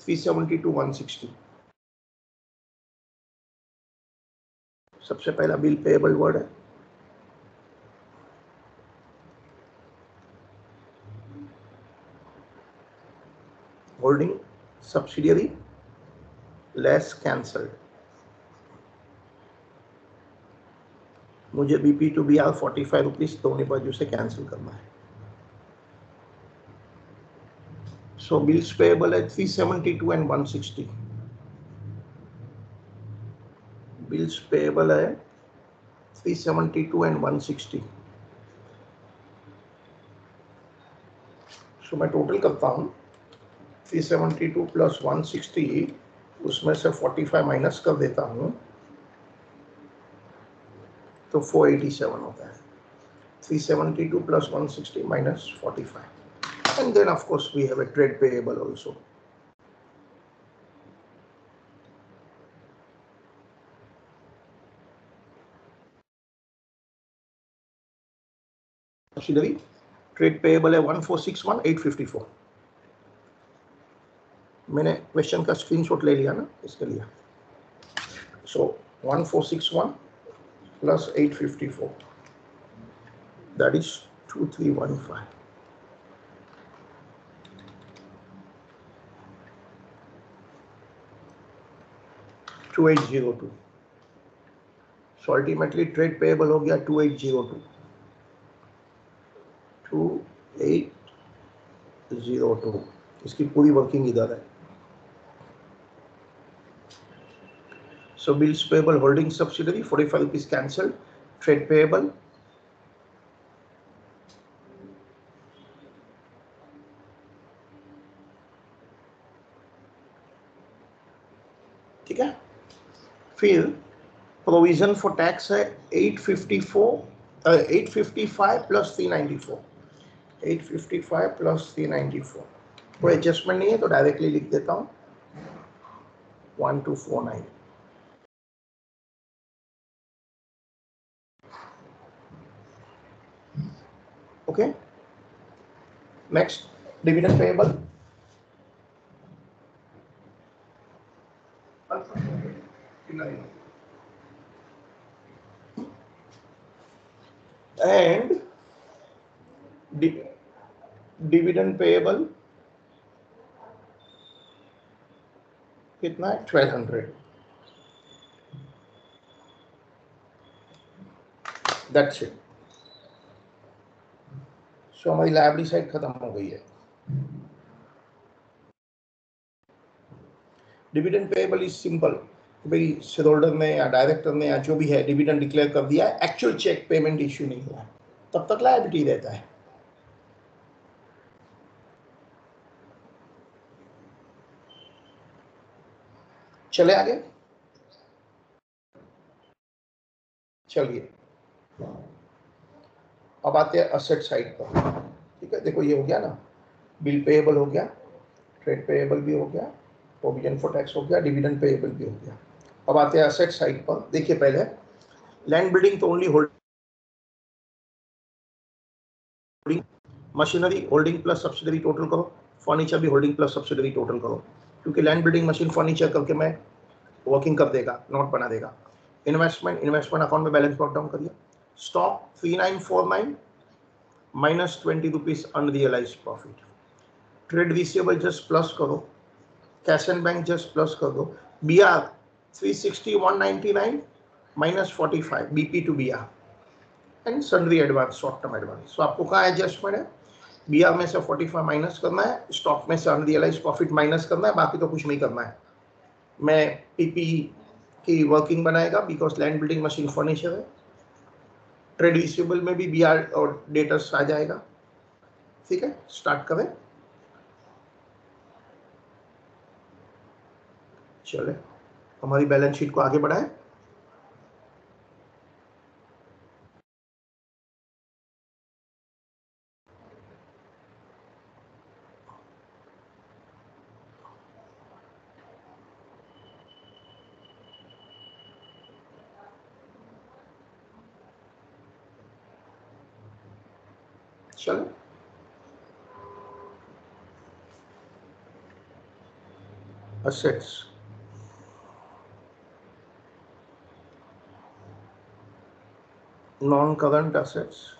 370 to 160। सबसे पहला बिल पेएबल वर्ड है। Holding subsidiary less cancelled. मुझे BP टू BR 45 रुपीज दोनों बाजू से कैंसिल करना है। सो बिल्स पेएबल है 372 एंड 160। बिल्स पेएबल है 372 एंड 160। सो मैं टोटल करता हूं 372 प्लस 160, उसमें से 45 माइनस कर देता हूं तो 487 होता है। 372 plus 160 minus 45, and then of course we have a trade payable also. Subsidiary trade payable है 1461854। मैंने क्वेश्चन का स्क्रीनशॉट ले लिया ना इसके लिए। So 1461 plus 854, that is 2315। To 2802। So ultimately trade payable हो गया 2802। 2802, इसकी पूरी वर्किंग इधर है। So bills payable holding subsidiary 45 rupees cancelled. Trade payable ठीक है। फिर प्रोविजन फॉर टैक्स है 855 प्लस 394। 855 प्लस 394, कोई एडजस्टमेंट नहीं है तो डायरेक्टली लिख देता हूं 1249। Okay, next dividend payable. And dividend payable कितना है? 1200। That's it. सो हमारी लायबिलिटी साइड खत्म हो गई है। डिविडेंड पेएबल इज सिंपल, भाई शेयर होल्डर ने या डायरेक्टर ने या जो भी है डिविडेंड डिक्लेयर कर दिया है, एक्चुअल चेक पेमेंट इश्यू नहीं हुआ, तब तक लायबिलिटी रहता है। चले आगे, चलिए अब आते हैं असेट साइड पर। ठीक है, देखो ये हो गया ना, बिल पेएबल हो गया, ट्रेड पेएबल भी हो गया, प्रोविजन फॉर टैक्स हो गया, डिविडेंड पेएबल भी हो गया। अब आते हैं असेट साइड पर। देखिए पहले लैंड बिल्डिंग तो only holding, machinery holding plus subsidiary total करो, फर्नीचर भी होल्डिंग प्लस सब्सिडरी टोटल करो, क्योंकि लैंड बिल्डिंग मशीन फर्नीचर करके मैं वर्किंग कर देगा, नोट बना देगा। इन्वेस्टमेंट अकाउंट में बैलेंस नोट डाउन करिए। Stock 3949 minus 20 rupees unrealised profit. Trade receivable just plus करो cash and bank just plus कर दो. BR 360,199 minus 45 BP to BR and sundry advance, short term advance. So आपको कहाँ adjustment है? BR में से 45 minus करना है, स्टॉक में से अनरियलाइज प्रॉफिट माइनस करना है, बाकी तो कुछ नहीं करना है. मैं PP की वर्किंग बनाएगा because land building machine furniture है. ट्रेड रिसीवेबल में भी BR और डेटर्स आ जाएगा. ठीक है, स्टार्ट करें. चले हमारी बैलेंस शीट को आगे बढ़ाएं. चलो assets, non-current assets,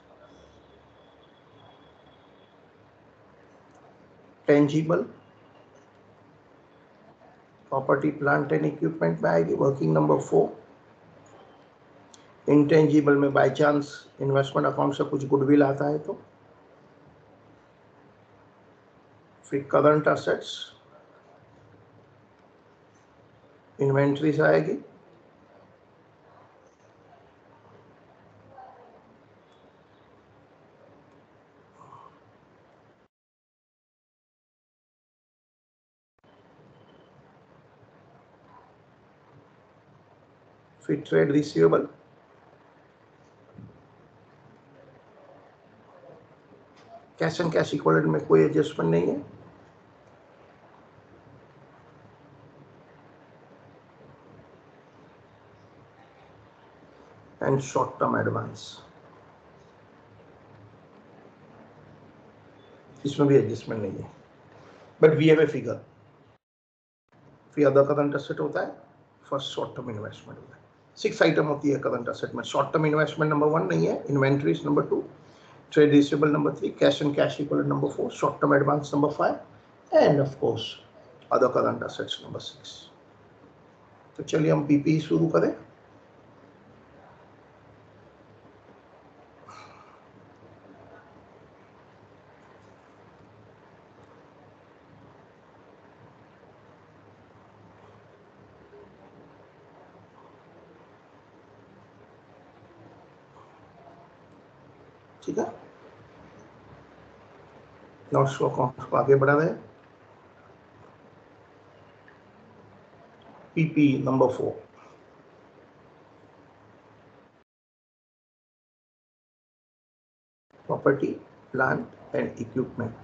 tangible, property plant and equipment में आएगी वर्किंग नंबर 4. इंटेंजिबल में बाय चांस इन्वेस्टमेंट अकाउंट से कुछ गुडविल आता है तो. फिर करंट असेट्स, इन्वेंट्रीज आएगी. फिर trade receivable, cash and cash equivalent में कोई एडजस्टमेंट नहीं है. एंड शॉर्ट टर्म एडवांस, इसमें भी एडजस्टमेंट नहीं है, but we have a figure. फिर अदर करंट एसेट होता है, फर्स्ट शॉर्ट टर्म इन्वेस्टमेंट होता है. 6 आइटम होती है करंट एसेट में. शॉर्ट टर्म इन्वेस्टमेंट नंबर 1 नहीं है, inventories number 2, trade receivable number 3, cash and cash equivalent number 4, short term advance number 5 and of course other current assets number 6. तो चलिए हम पीपी शुरू करें. ठीक है, नोट्स को अकाउंट को आगे बढ़ा रहे हैं. PP number 4, property plant and equipment.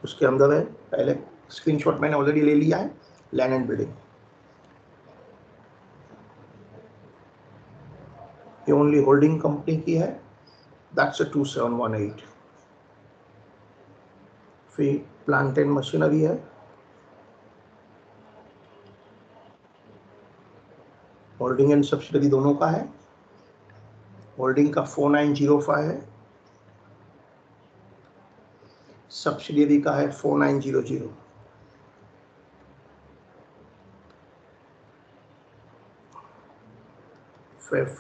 उसके अंदर है, पहले स्क्रीनशॉट मैंने ऑलरेडी ले लिया है, लैंड एंड बिल्डिंग. ये ओनली होल्डिंग कंपनी की है, दैट्स अ 2718. फिर प्लांट एंड मशीनरी है, होल्डिंग एंड सब्सिडरी दोनों का है. होल्डिंग का 4905 है, सब्सिडियरी का है 4900. फिर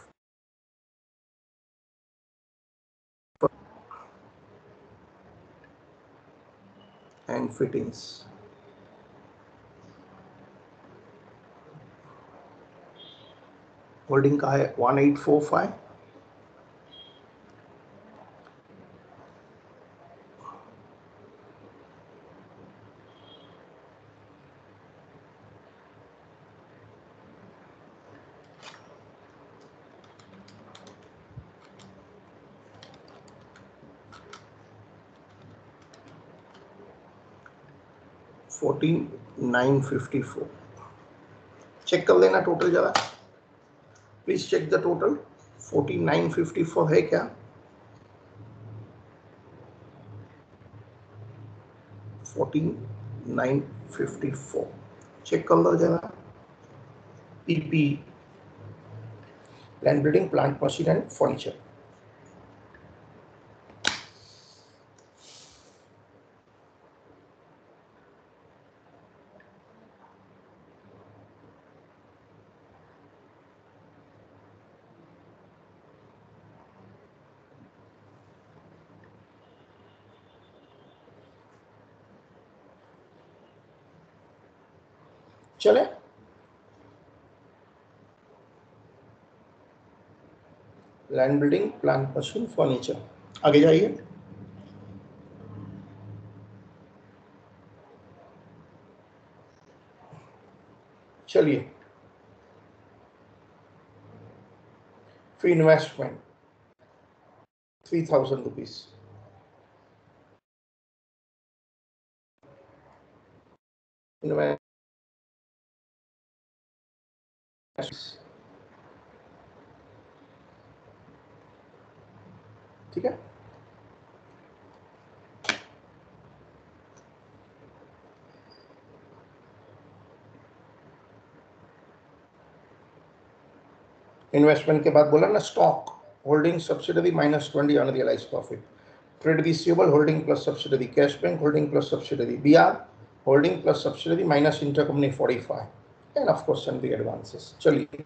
एंड फिटिंग्स, होल्डिंग का है 1845. $14,954. चेक कर लेना टोटल जरा, प्लीज चेक द टोटल. 14,954 है क्या? 14,954 चेक कर लो जरा. PP land building plant machine and furniture. चले, land building, plant machine, furniture, आगे जाइए। चलिए, फी इन्वेस्टमेंट 3000 रुपीज, ठीक है। इन्वेस्टमेंट के बाद बोला ना, stock holding subsidiary -20 unrealised profit, trade receivable holding plus subsidiary, cash bank holding plus subsidiary, BR holding plus subsidiary minus intercompany 45, and of course sundry advances. चलिए,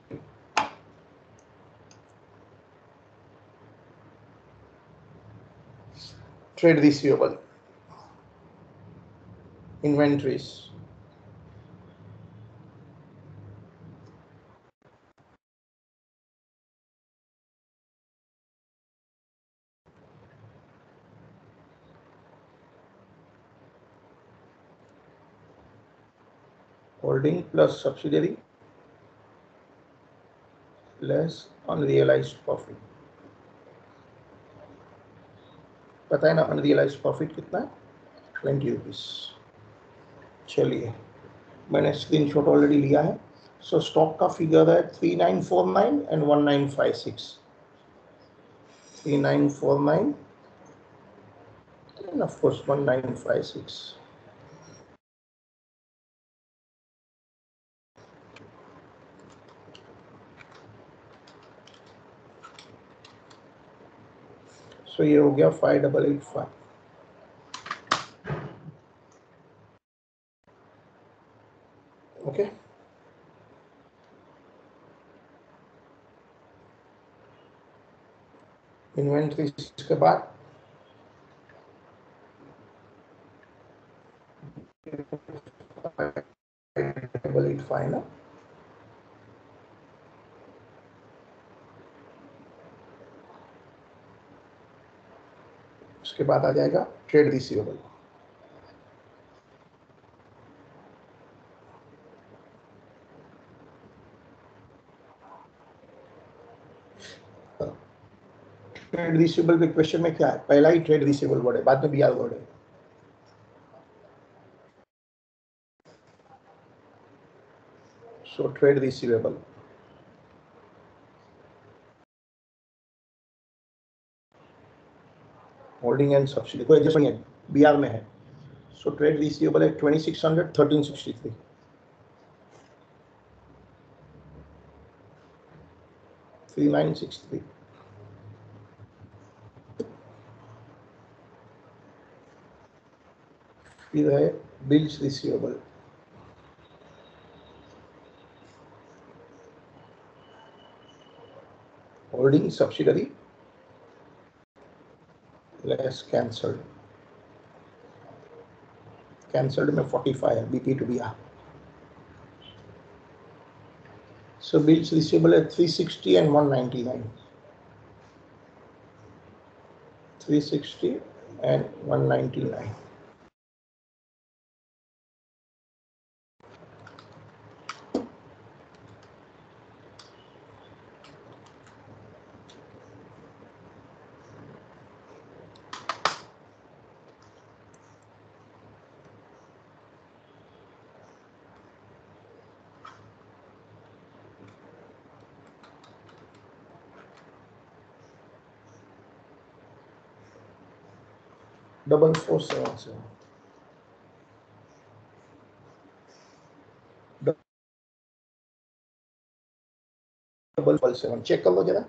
trade receivable, inventories, holding plus subsidiary less unrealised profit, पता है ना unrealised profit कितना है, 20 rupees. चलिए, मैंने screenshot already लिया है। सो स्टॉक का फिगर है 3949 एंड 1956, 3949 and of course 1956. सो ये हो गया 5885। ओके, इन्वेंट्री के बाद ना, उसके बाद आ जाएगा ट्रेड रिसीवेबल। ट्रेड रिसीवेबल के क्वेश्चन में क्या है, पहला ही ट्रेड रिसीवेबल वर्ड है, बाद में बीआर वर्ड है। So trade receivable, holding and subsidy, कोई एडजस्ट नहीं है, बीआर में है। सो ट्रेड रिसीवेबल है 2600 1363, 3963। फिर है bills receivable, holding subsidiary less cancelled, cancelled में 45 है, BP to BR. So bills receivable है 360 and 199, 360 and 199। Double 477, double 7, check कर लो जरा,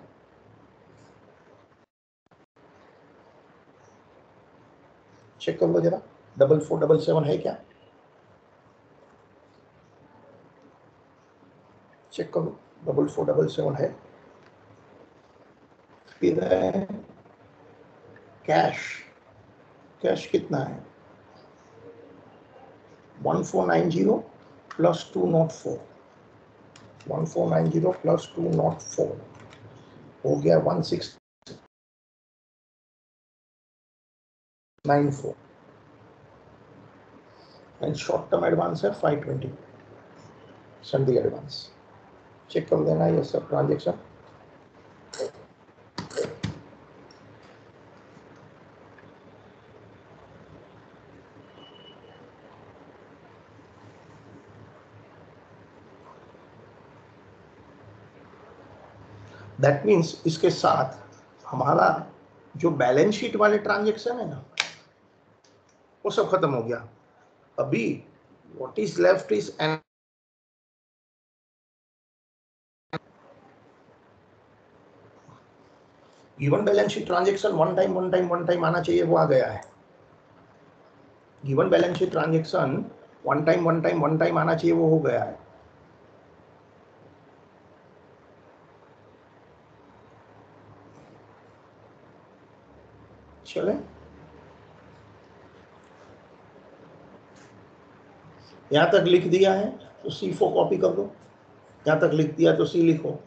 चेक कर लो जरा, 4477 है क्या, चेक कर लो, 4477 है। फिर है कैश, कैश कितना है 1490 प्लस 204, 1490 प्लस 204 हो गया 1694 एंड शॉर्ट टर्म एडवांस है 520 संडे एडवांस। चेक कर देना ये सब ट्रांजेक्शन। दैट मीन्स इसके साथ हमारा जो बैलेंस शीट वाले ट्रांजेक्शन है ना वो सब खत्म हो गया। अभी what is left is an given balance sheet transaction one time आना चाहिए, वो आ गया है। Given balance sheet transaction one time आना चाहिए, वो हो गया है। चले यहां तक लिख दिया है तो C4 कॉपी कर दो, यहां तक लिख दिया तो C लिखो,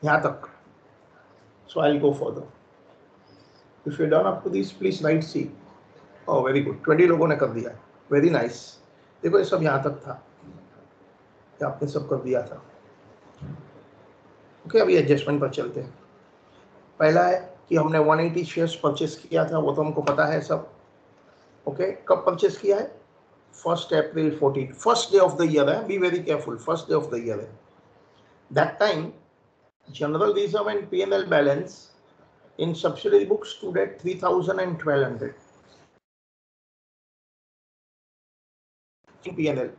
यहां तक। So I'll go further. If you're done up to this, please write C. Oh, very good. 20 लोगों ने कर दिया है, वेरी नाइस। देखो ये सब यहां तक था, ये आपने सब कर दिया था। ओके, अभी एडजस्टमेंट पर चलते हैं। पहला है कि हमने 180 शेयर्स परचेस किया था, वो तो हमको पता है सब। ओके, कब परचेस किया है? 1 April 14, first day of the year है। Be very careful, first day of the year है। That time general reserve and P&L balance in subsidiary books stood at 3,000 and 1,200. In P&L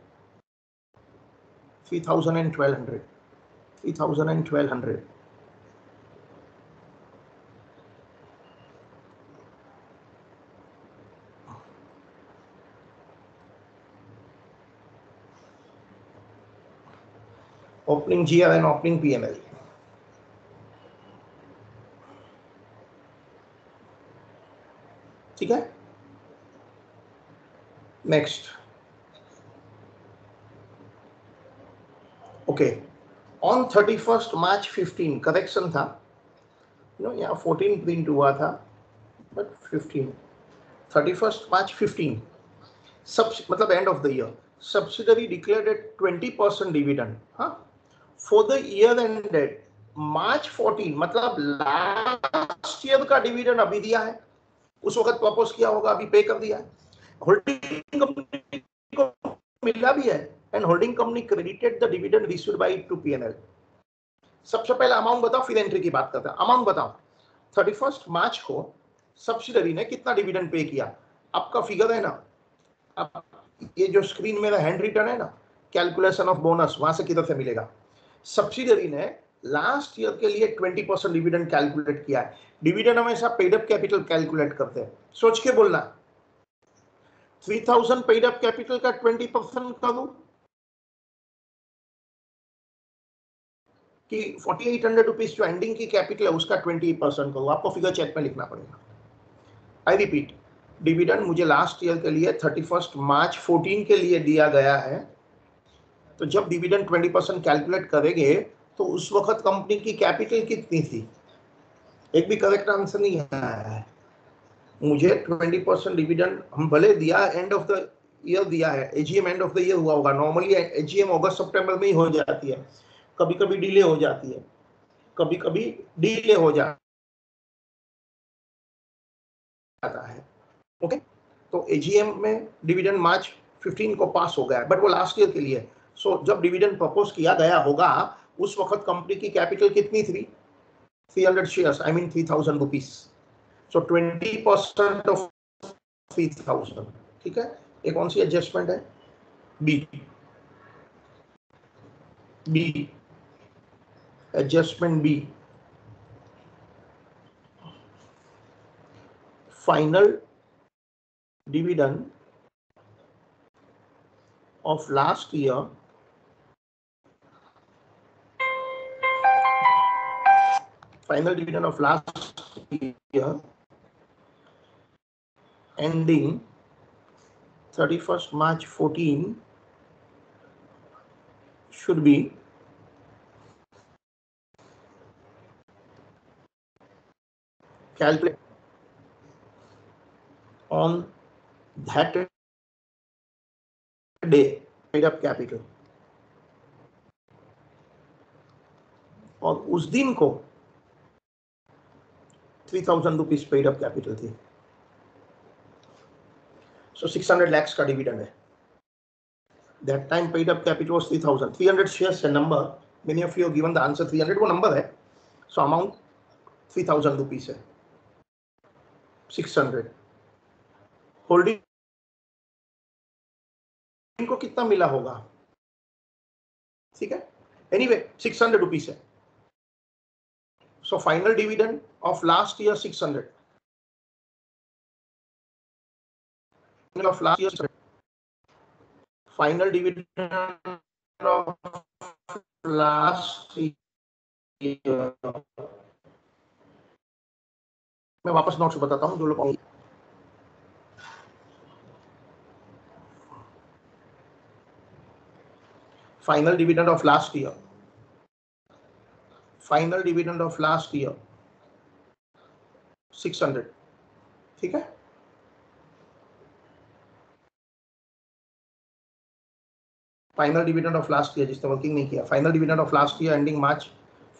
3,000 and 1,200, 3,000 and 1,200. Opening GR and opening P&L. ठीक है, next. Okay, on 31 March 15 correction था, यहाँ 14 print हुआ था but 15, 31 March 15 सब मतलब end of the year. Subsidiary declared at 20% dividend, हाँ, for the year ended March 14, मतलब लास्ट ईयर का डिविडेंड अभी दिया है, उस वक्त प्रपोज किया होगा, अभी पे कर दिया है। होल्डिंग कंपनी को मिला भी है and holding company credited the dividend received by two P&L। सबसे पहले अमाउंट बताओ, फिर एंट्री की बात करते हैं। अमाउंट बताओ, 31 मार्च को सब्सिडरी ने कितना डिविडेंड पे किया? आपका फिगर है ना, आप ये जो स्क्रीन में हैंड रिटन है ना, कैलकुलेशन ऑफ बोनस, वहां से किधर से मिलेगा? सब्सिडरी ने लास्ट ईयर के लिए 20% डिविडेंड कैलकुलेट किया है। डिविडेंड हमेशा पेड अप कैपिटल कैलकुलेट करते हैं, सोच के बोलना। 3,000 पेड अप कैपिटल का 20% कर दूं कि 4,800 रुपीज जो एंडिंग की कैपिटल है उसका 20% करूं? आपको फिगर चेक में लिखना पड़ेगा। आई रिपीट, डिविडेंड मुझे लास्ट ईयर के लिए 31 March 14 के लिए दिया गया है, तो जब डिविडेंड 20% कैलकुलेट करेंगे तो उस वक्त कंपनी की कैपिटल कितनी थी? एक भी करेक्ट आंसर नहीं आया है। मुझे 20% डिविडेंड हम भले दिया, एंड ऑफ द ईयर दिया है, AGM and of the year हुआ होगा। नॉर्मली एजीएम अगस्त सितंबर में ही हो जाती है, कभी कभी डिले हो जाती है, कभी कभी डिले हो जाता है। ओके, तो एजीएम में डिविडेंड March 15 को पास हो गया, बट वो लास्ट ईयर के लिए। सो जब डिविडेंड प्रपोज किया गया होगा उस वक्त कंपनी की कैपिटल कितनी थी? 300 shares, I mean 3,000 rupees. So 20% of 3,000, ठीक है। एक कौन सी एडजस्टमेंट है? B, B adjustment B, final dividend of last year final dividend of last year ending 31st March 14 should be calculated on that day paid up capital, और उस दिन को 3000 रुपीज पेड अप कैपिटल थी. So 600 lakhs का dividend है. That time paid up capital was 3000. 300 shares a number. Many of you have given the answer 300 वो number है. So amount 3000 rupees है. 600. होल्डिंग को कितना मिला होगा? ठीक है. Anyway 600 rupees है. So final dividend of last year 600. Of last year 600. Final dividend of last year. मैं वापस नोट्स बताता हूं जो लोग. Final dividend of last year. Final dividend of last year 600. ठीक है. Final dividend of last year जिसने वर्किंग नहीं किया. Final dividend of last year ending March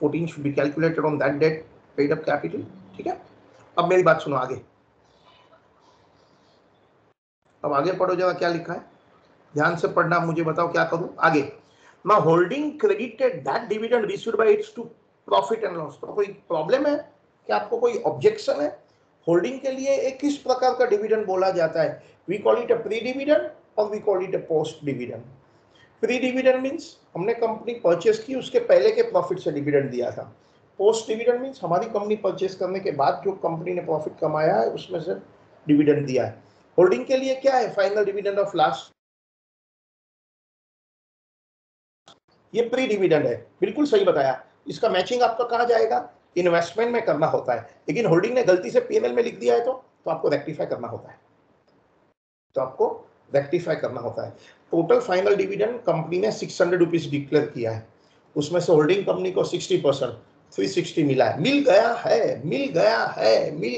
14 should be calculated on that date paid up capital. ठीक है. अब मेरी बात सुनो आगे. अब आगे पढ़ो जरा क्या लिखा है. ध्यान से पढ़ना. मुझे बताओ क्या करूं आगे. Now holding credited that dividend received by its to profit and loss. तो कोई प्रॉब्लम है क्या? आपको कोई ऑब्जेक्शन है? होल्डिंग के लिए एक किस प्रकार का डिविडेंड बोला जाता है? We call it a pre dividend और we call it a post dividend. Pre dividend means हमने कंपनी परचेस की उसके पहले के प्रॉफिट से डिविडेंड दिया था. पोस्ट डिविडेंड मींस हमारी कंपनी परचेस करने के बाद जो कंपनी ने प्रॉफिट कमाया है उसमें से डिविडेंड दिया है. होल्डिंग के लिए क्या है? Final dividend of last. ये प्री डिविडेंड है. बिल्कुल सही बताया. इसका मैचिंग आपका कहां जाएगा? इन्वेस्टमेंट में करना होता है. लेकिन होल्डिंग ने गलती से पीएनएल में लिख दिया है तो आपको रेक्टिफाई करना होता है. टोटल फाइनल डिविडेंड कंपनी ने 600 रुपीज डिक्लेयर किया है. उसमें से होल्डिंग कंपनी को 60% 360 मिला है. मिल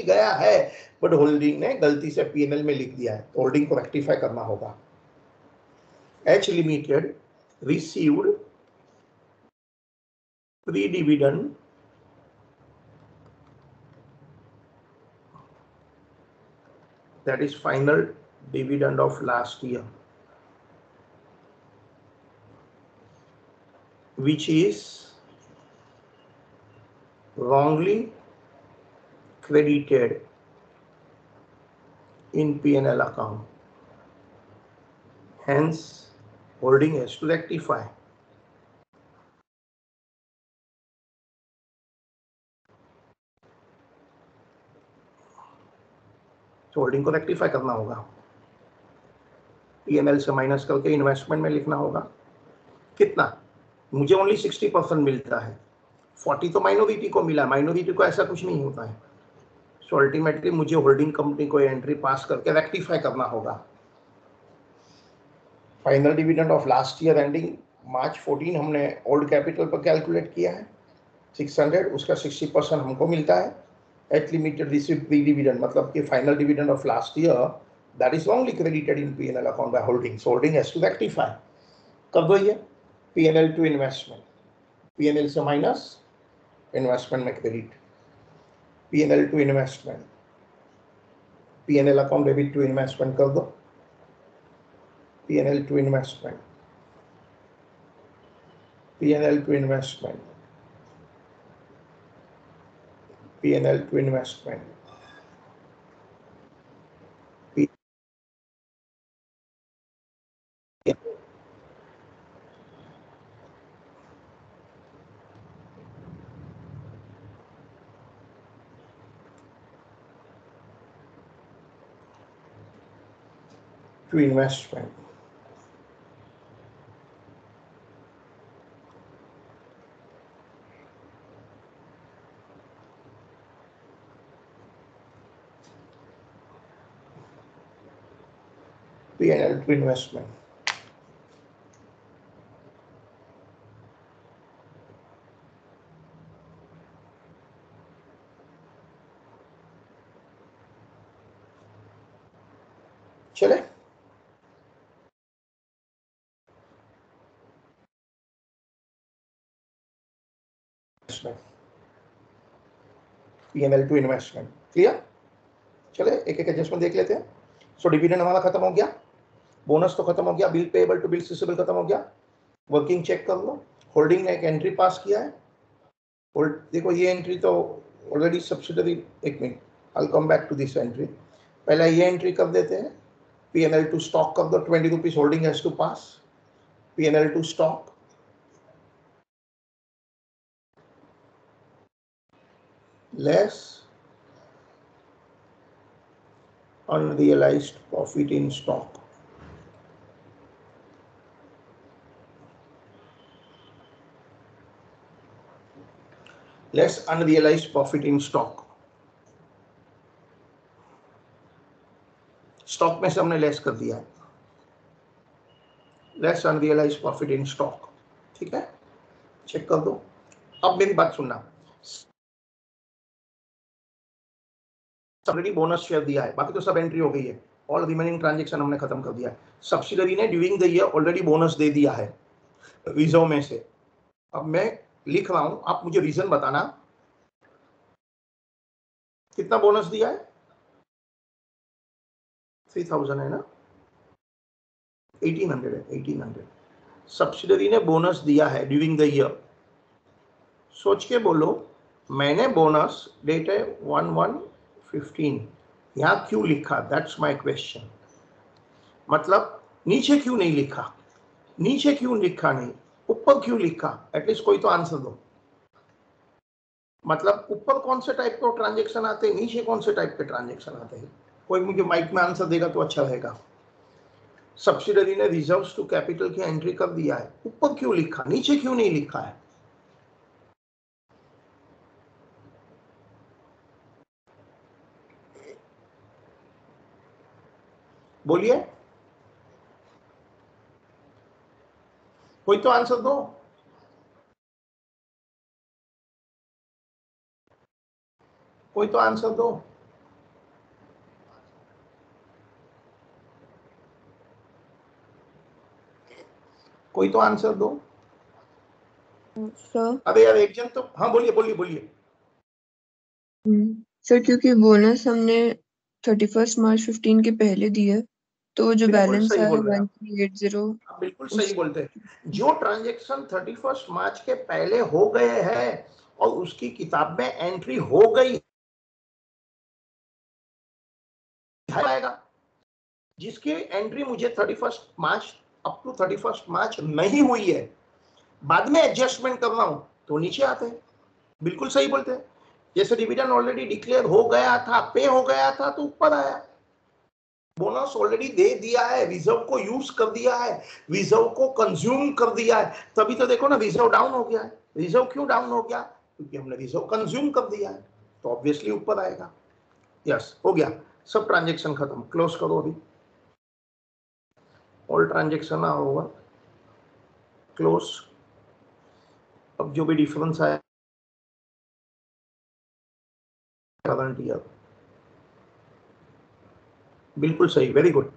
गया है बट होल्डिंग ने गलती से पीएनएल में लिख दिया है. तो होल्डिंग को रेक्टिफाई करना होगा. H limited received pre-dividend that is final dividend of last year which is wrongly credited in P&L account. Hence holding has to rectify. Holding को रेक्टिफाई करना होगा. पीएनएल से माइनस करके इन्वेस्टमेंट में लिखना होगा. कितना? मुझे ओनली 60% मिलता है. 40 तो माइनॉरिटी को मिला. माइनॉरिटी को ऐसा कुछ नहीं होता है. सो अल्टीमेटली मुझे होल्डिंग कंपनी को एंट्री पास करके रेक्टिफाई करना होगा. Final dividend of last year ending मार्च 14 हमने ओल्ड कैपिटल पर कैलकुलेट किया है 600. उसका 60% हमको मिलता है. H limited received pre-dividend मतलब कि final dividend of last year that is wrongly credited in P&L account by holding. So holding has to rectify. कर दो ये P&L to investment. P&L से minus investment में credit. P&L to investment. P&L account debit to investment कर दो. P&L to investment. P&L to investment. P&L to investment. To investment. P&L to investment. चले P&L to investment. Clear? चले एक एक adjustment देख लेते हैं. सो डिविडेंड हमारा खत्म हो गया, बोनस तो खत्म हो गया, bill payable to bill receivable खत्म हो गया, वर्किंग चेक कर लो. होल्डिंग ने एक एंट्री पास किया है. होल्ड देखो ये एंट्री तो ऑलरेडी सब्सिडरी, एक minute I will come back to this entry. पहले ये एंट्री कर देते हैं. P&L टू स्टॉक कर दो. 20 rupees holding has to pass. P&L to stock less unrealized profit in stock. Less unrealized profit in stock. Stock में से हमने लेस कर दिया है. Less unrealised profit in stock. ठीक है, चेक कर दो. अब मेरी बात सुनना. ऑलरेडी बोनस शेयर दिया है, बाकी तो सब एंट्री हो गई है. ऑल रिमेनिंग ट्रांजैक्शन हमने खत्म कर दिया है. सब्सिडरी ने during the year already bonus दे दिया है रिजर्व में से. अब मैं लिख रहा हूं, आप मुझे रीजन बताना कितना बोनस दिया है. 3000 है ना, 1800 है. 1800 सब्सिडरी ने बोनस दिया है ड्यूरिंग द ईयर. सोच के बोलो, मैंने बोनस डेट है 1115, यहां क्यों लिखा? That's my question. मतलब नीचे क्यों नहीं लिखा? नीचे क्यों लिखा नहीं, ऊपर क्यों लिखा? एटलीस्ट कोई तो आंसर दो. मतलब ऊपर कौन से टाइप के ट्रांजैक्शन आते हैं, नीचे कौन से टाइप के ट्रांजैक्शन आते हैं? कोई मुझे माइक में आंसर देगा तो अच्छा रहेगा. सब्सिडरी ने रिजर्व्स टू कैपिटल की एंट्री कर दिया है, ऊपर क्यों लिखा, नीचे क्यों नहीं लिखा है? बोलिए, कोई तो आंसर दो. कोई तो आंसर दो. कोई तो आंसर दो. सर अबे यार एक जन तो, हाँ बोलिए बोलिए बोलिए. सर क्योंकि बोनस हमने 31 मार्च 15 के पहले दिया, तो जो बिल्कुल बैलेंस सही आया बोल रहे हैं आप. 1380 आप बिल्कुल सही बोलते हैं. जो ट्रांजैक्शन 31 मार्च के पहले हो गए हैं और उसकी किताब में एंट्री हो गई आएगा. जिसकी एंट्री मुझे 31 मार्च अप टू 31 मार्च नहीं हुई है, बाद में एडजस्टमेंट कर रहा हूं, तो नीचे आते हैं. बिल्कुल सही बोलते हैं. जैसे डिविडेंड ऑलरेडी डिक्लेयर हो गया था, पे हो गया था, तो ऊपर आया. बोनस ऑलरेडी दे दिया है, रिजर्व को यूज कर दिया है, रिजर्व को कंज्यूम कर दिया है, तभी तो देखो ना रिजर्व डाउन हो गया है. रिजर्व क्यों डाउन हो गया? क्योंकि हमने रिजर्व कंज्यूम कर दिया है, तो ऑब्वियसली ऊपर आएगा. यस, हो गया. सब ट्रांजैक्शन खत्म. क्लोज करो अभी. All transaction are over. Close. अब जो भी डिफरेंस आया करंट ईयर. बिल्कुल सही, वेरी गुड.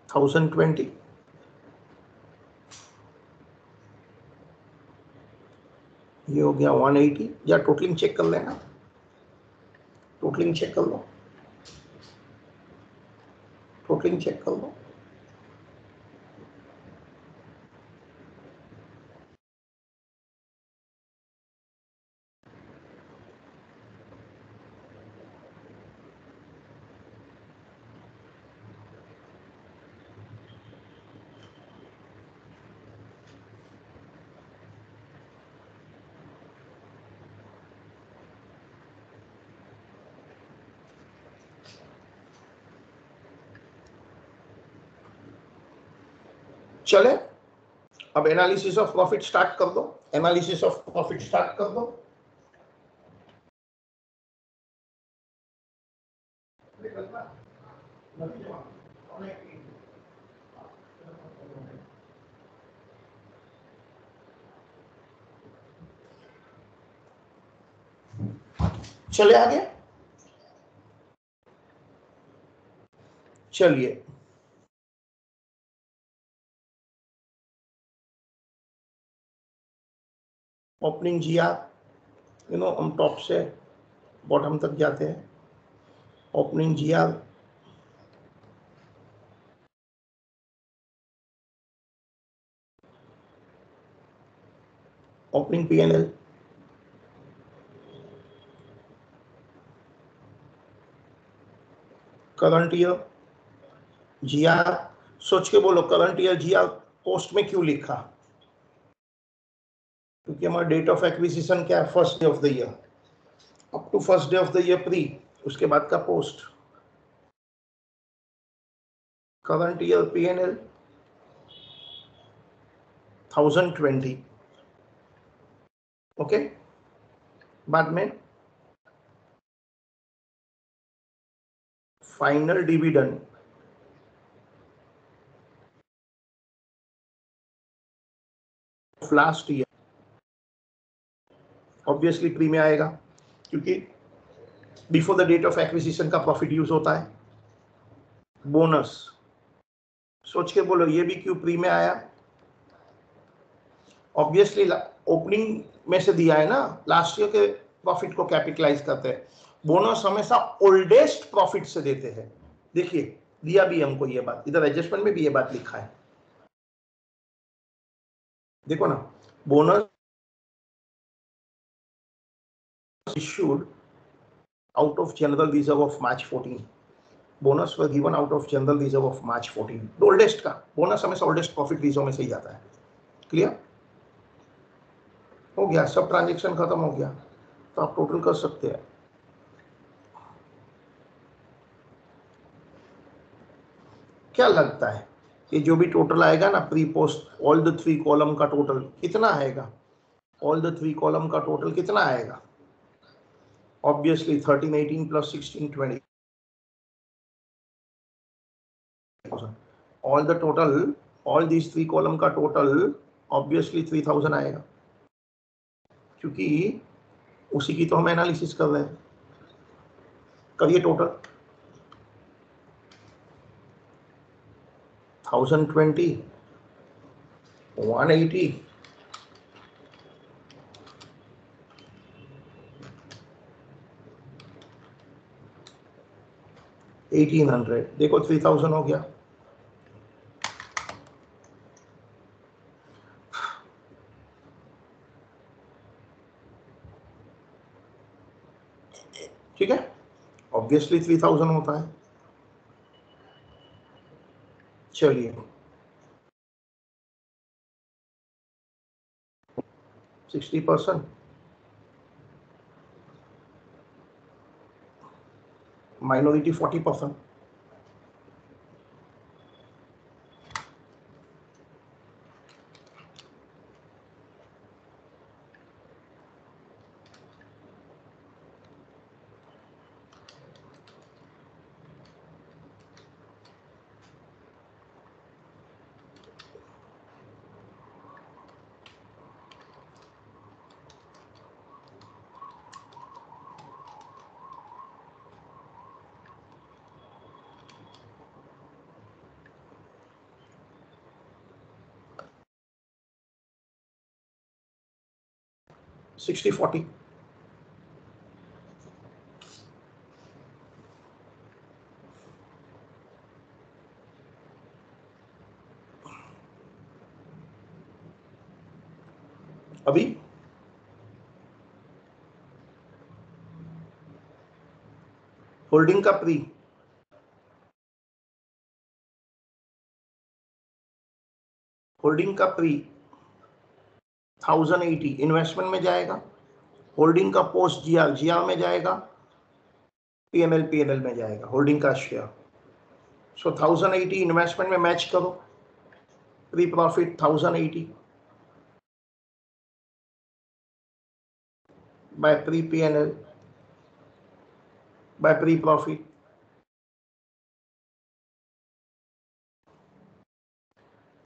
$1020. ये हो गया 180. या टोटलिंग चेक कर लेना. टोटलिंग चेक कर लो. टोटलिंग चेक कर लो. चले अब एनालिसिस ऑफ प्रॉफिट स्टार्ट कर दो, एनालिसिस ऑफ प्रॉफिट स्टार्ट कर दो। चले आगे, चलिए ओपनिंग जीआर, हम टॉप से बॉटम तक जाते हैं। Opening GR, opening PNL, current year GR. सोच के बोलो करंट ईयर जीआर पोस्ट में क्यों लिखा? क्योंकि हमारा डेट ऑफ एक्विजिशन क्या है? First day of the year, up to first day of the year pre, उसके बाद का post. Current year PNL 1020, okay. बाद में final dividend last year, obviously pre में आएगा क्योंकि before the date of acquisition का प्रॉफिट यूज होता है। बोनस, सोच के बोलो ये भी क्यों प्री में आया? ऑब्वियसली ओपनिंग में से दिया है ना, लास्ट ईयर के प्रॉफिट को कैपिटलाइज करते हैं। बोनस हमेशा ओल्डेस्ट प्रॉफिट से देते हैं। देखिए दिया भी हमको ये बात, इधर एडजस्टमेंट में भी ये बात लिखा है, देखो ना। Bonus issued out of general reserve of March 14. Bonus were given out of general reserve of March 14. Oldest का बोनस हमेशा ओल्डेस्ट प्रॉफिट रिजर्व में से ही जाता है। क्लियर हो गया? सब ट्रांजेक्शन खत्म हो गया, तो आप टोटल कर सकते हैं। क्या लगता है कि जो भी टोटल आएगा ना pre post all the 3 column का टोटल कितना आएगा? ऑल द 3 कॉलम का टोटल कितना आएगा? Obviously 13, 18 plus 16, 20। All the total, all these 3 column का टोटल ऑब्वियसली 3000 आएगा, क्योंकि उसी की तो हम एनालिसिस कर रहे हैं। करिए टोटल 1020, 180, 1800। देखो 3000 हो गया। ठीक है, ऑब्वियसली 3000 होता है। चलिए 60%, माइनॉरिटी 40%। सिक्सटी 40, अभी होल्डिंग का प्री, होल्डिंग का प्री 1080 इन्वेस्टमेंट में जाएगा। होल्डिंग का पोस्ट जीआर, जीआर में जाएगा। पीएनएल, पीएनएल में जाएगा होल्डिंग का शेयर। सो 1080 इन्वेस्टमेंट में मैच करो, pre profit 1080, by pre-P&L, by pre-profit,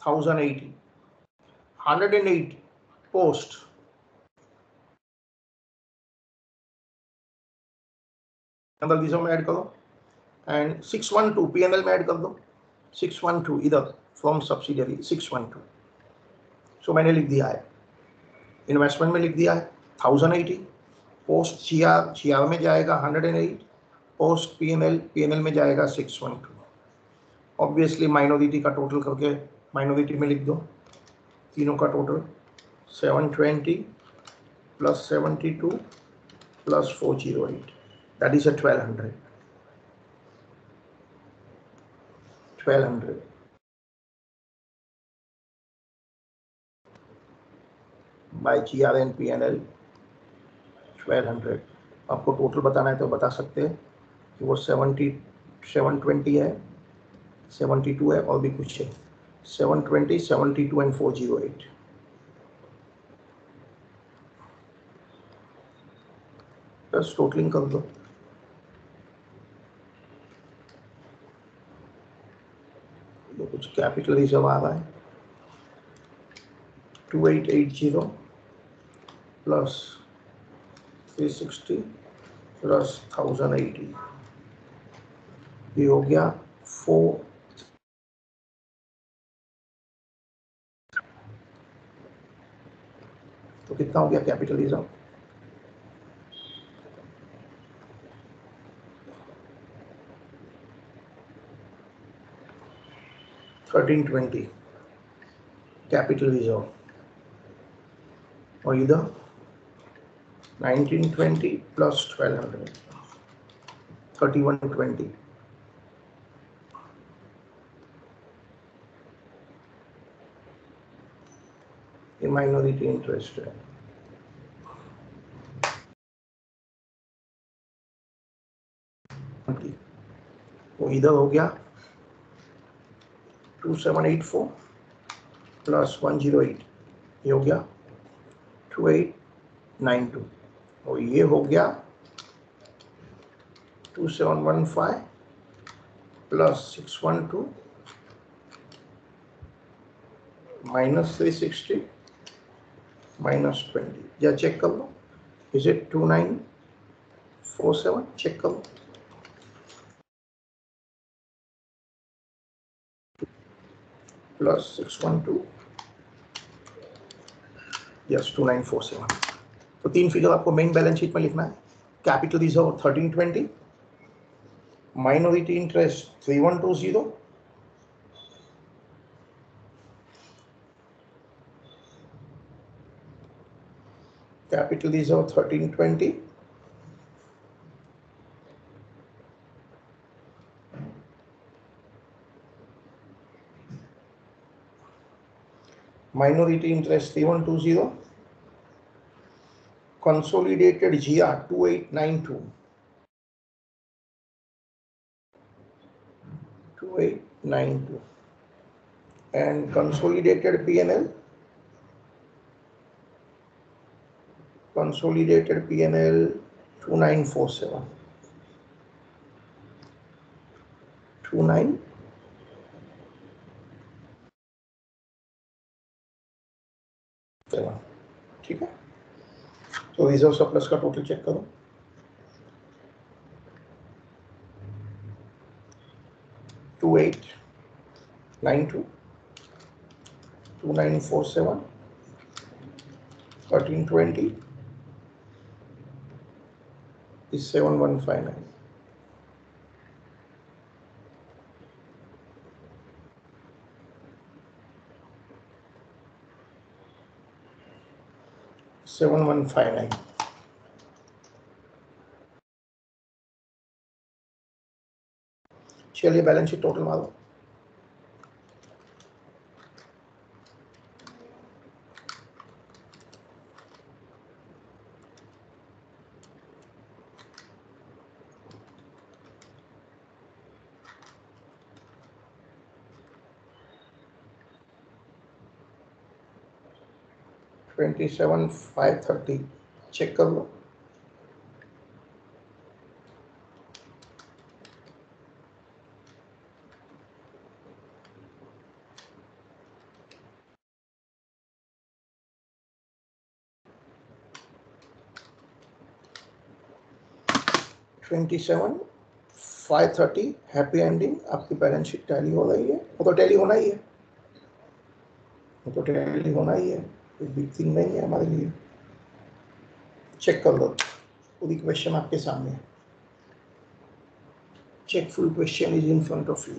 1080, 108 post, general reserve में ऐड करो, एंड 612 P&L में ऐड कर दो, 612 इधर फ्रॉम सब्सिडियरी 612. सो मैंने लिख दिया है, इन्वेस्टमेंट में लिख दिया है 1080, पोस्ट GR में जाएगा 108, पोस्ट P&L में जाएगा 612. ऑब्वियसली माइनॉरिटी का टोटल करके माइनॉरिटी में लिख दो, तीनों का total 720 plus 72 plus 408, that is 1200. by GR and P&L 1200. आपको टोटल बताना है तो बता सकते हैं कि वो 720 है, 72 है और भी कुछ है, 720, 72 and 408. बस टोटलिंग कर दो, ये कुछ कैपिटल रिजर्व आ रहा है 2880 प्लस 360 प्लस 1080, ये हो गया 4. तो कितना हो गया कैपिटल रिजर्व? $1320 कैपिटल रिजर्व, और इधर 1920 प्लस 1200 3120. ये माइनॉरिटी इंटरेस्ट है, वो इधर हो गया 2784 प्लस 108, ये हो गया 2892, और ये हो गया 2715 प्लस 612 माइनस 360 माइनस 20. या चेक कर लो, इज इट 2947? चेक कर लो, प्लस 612, यस 2947. तो तीन फिगर आपको मेन बैलेंस शीट में लिखना है. Capital reserve 1320, minority interest 3120, capital reserve 1320, minority interest 3120, consolidated GR 2892, 2892, and consolidated P&L 2947, 29. ठीक है, तो रिजर्व सरप्लस का टोटल चेक करो, 2892, 2947, 1320 is 7159. चलिए बैलेंस शीट टोटल मारो, $27,530. चेक कर लो, 27 530 हैप्पी एंडिंग, आपकी बैलेंस शीट टैली हो रही है। वो तो टैली होना ही है, वो तो टैली होना ही है, कोई बिग थिंग नहीं है हमारे लिए। चेक कर लो, पूरी क्वेश्चन आपके सामने है। Check full question is in front of you.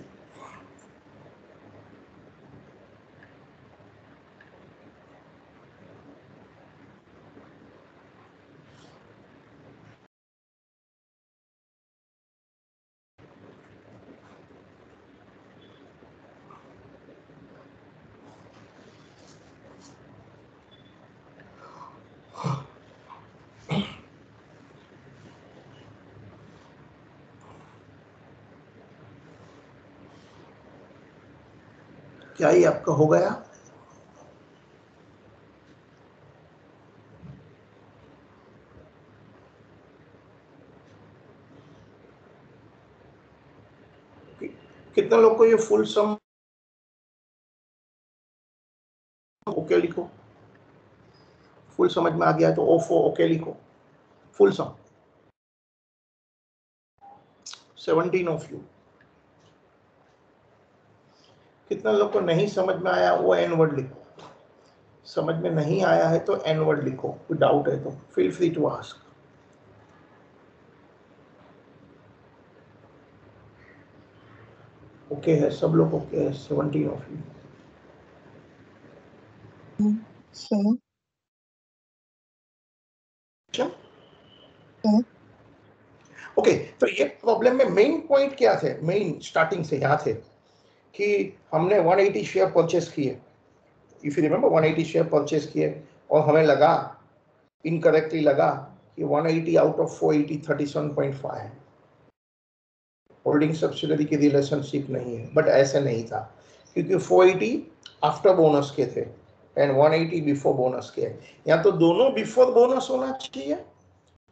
क्या ये आपका हो गया? कितने लोग को ये फुल सम ओके लिखो, फुल समझ में आ गया तो ओफो ओके लिखो। Full sum 17 of you. कितना लोग को नहीं समझ में आया वो एन वर्ड लिखो, समझ में नहीं आया है तो एन वर्ड लिखो, कोई डाउट है तो feel free to ask. Okay है, सब लोग ओके है, 17 ऑफ यू। सर ओके, तो ये प्रॉब्लम में मेन पॉइंट क्या थे? मेन स्टार्टिंग से यहाँ थे कि हमने 180 शेयर परचेस किए, if you remember 180 share purchase किए, और हमें लगा, इनकरेक्टली लगा कि 180 आउट ऑफ 480 37.5 है, होल्डिंग सब्सिडरी की रिलेशनशिप नहीं है। बट ऐसे नहीं था, क्योंकि 480 आफ्टर बोनस के थे एंड 180 बिफोर बोनस के। या तो दोनों बिफोर बोनस होना चाहिए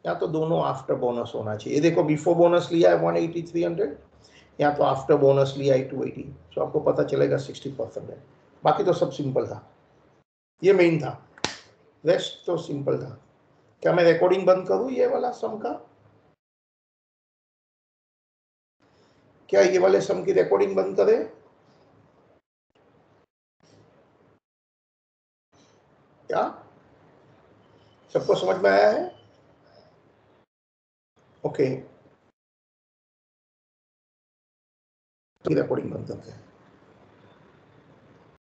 या तो दोनों आफ्टर बोनस होना चाहिए। देखो बिफोर बोनस लिया है 180 300, या तो आफ्टर बोनस लिया है 280, तो आपको पता चलेगा 60% है। बाकी तो सब सिंपल था, ये मेन था, रेस्ट तो सिंपल था। क्या मैं रिकॉर्डिंग बंद करूं ये वाला सम का? क्या ये वाले सम की रिकॉर्डिंग बंद करें? क्या सबको समझ में आया है? ओके, रिकॉर्डिंग बंद करते हैं।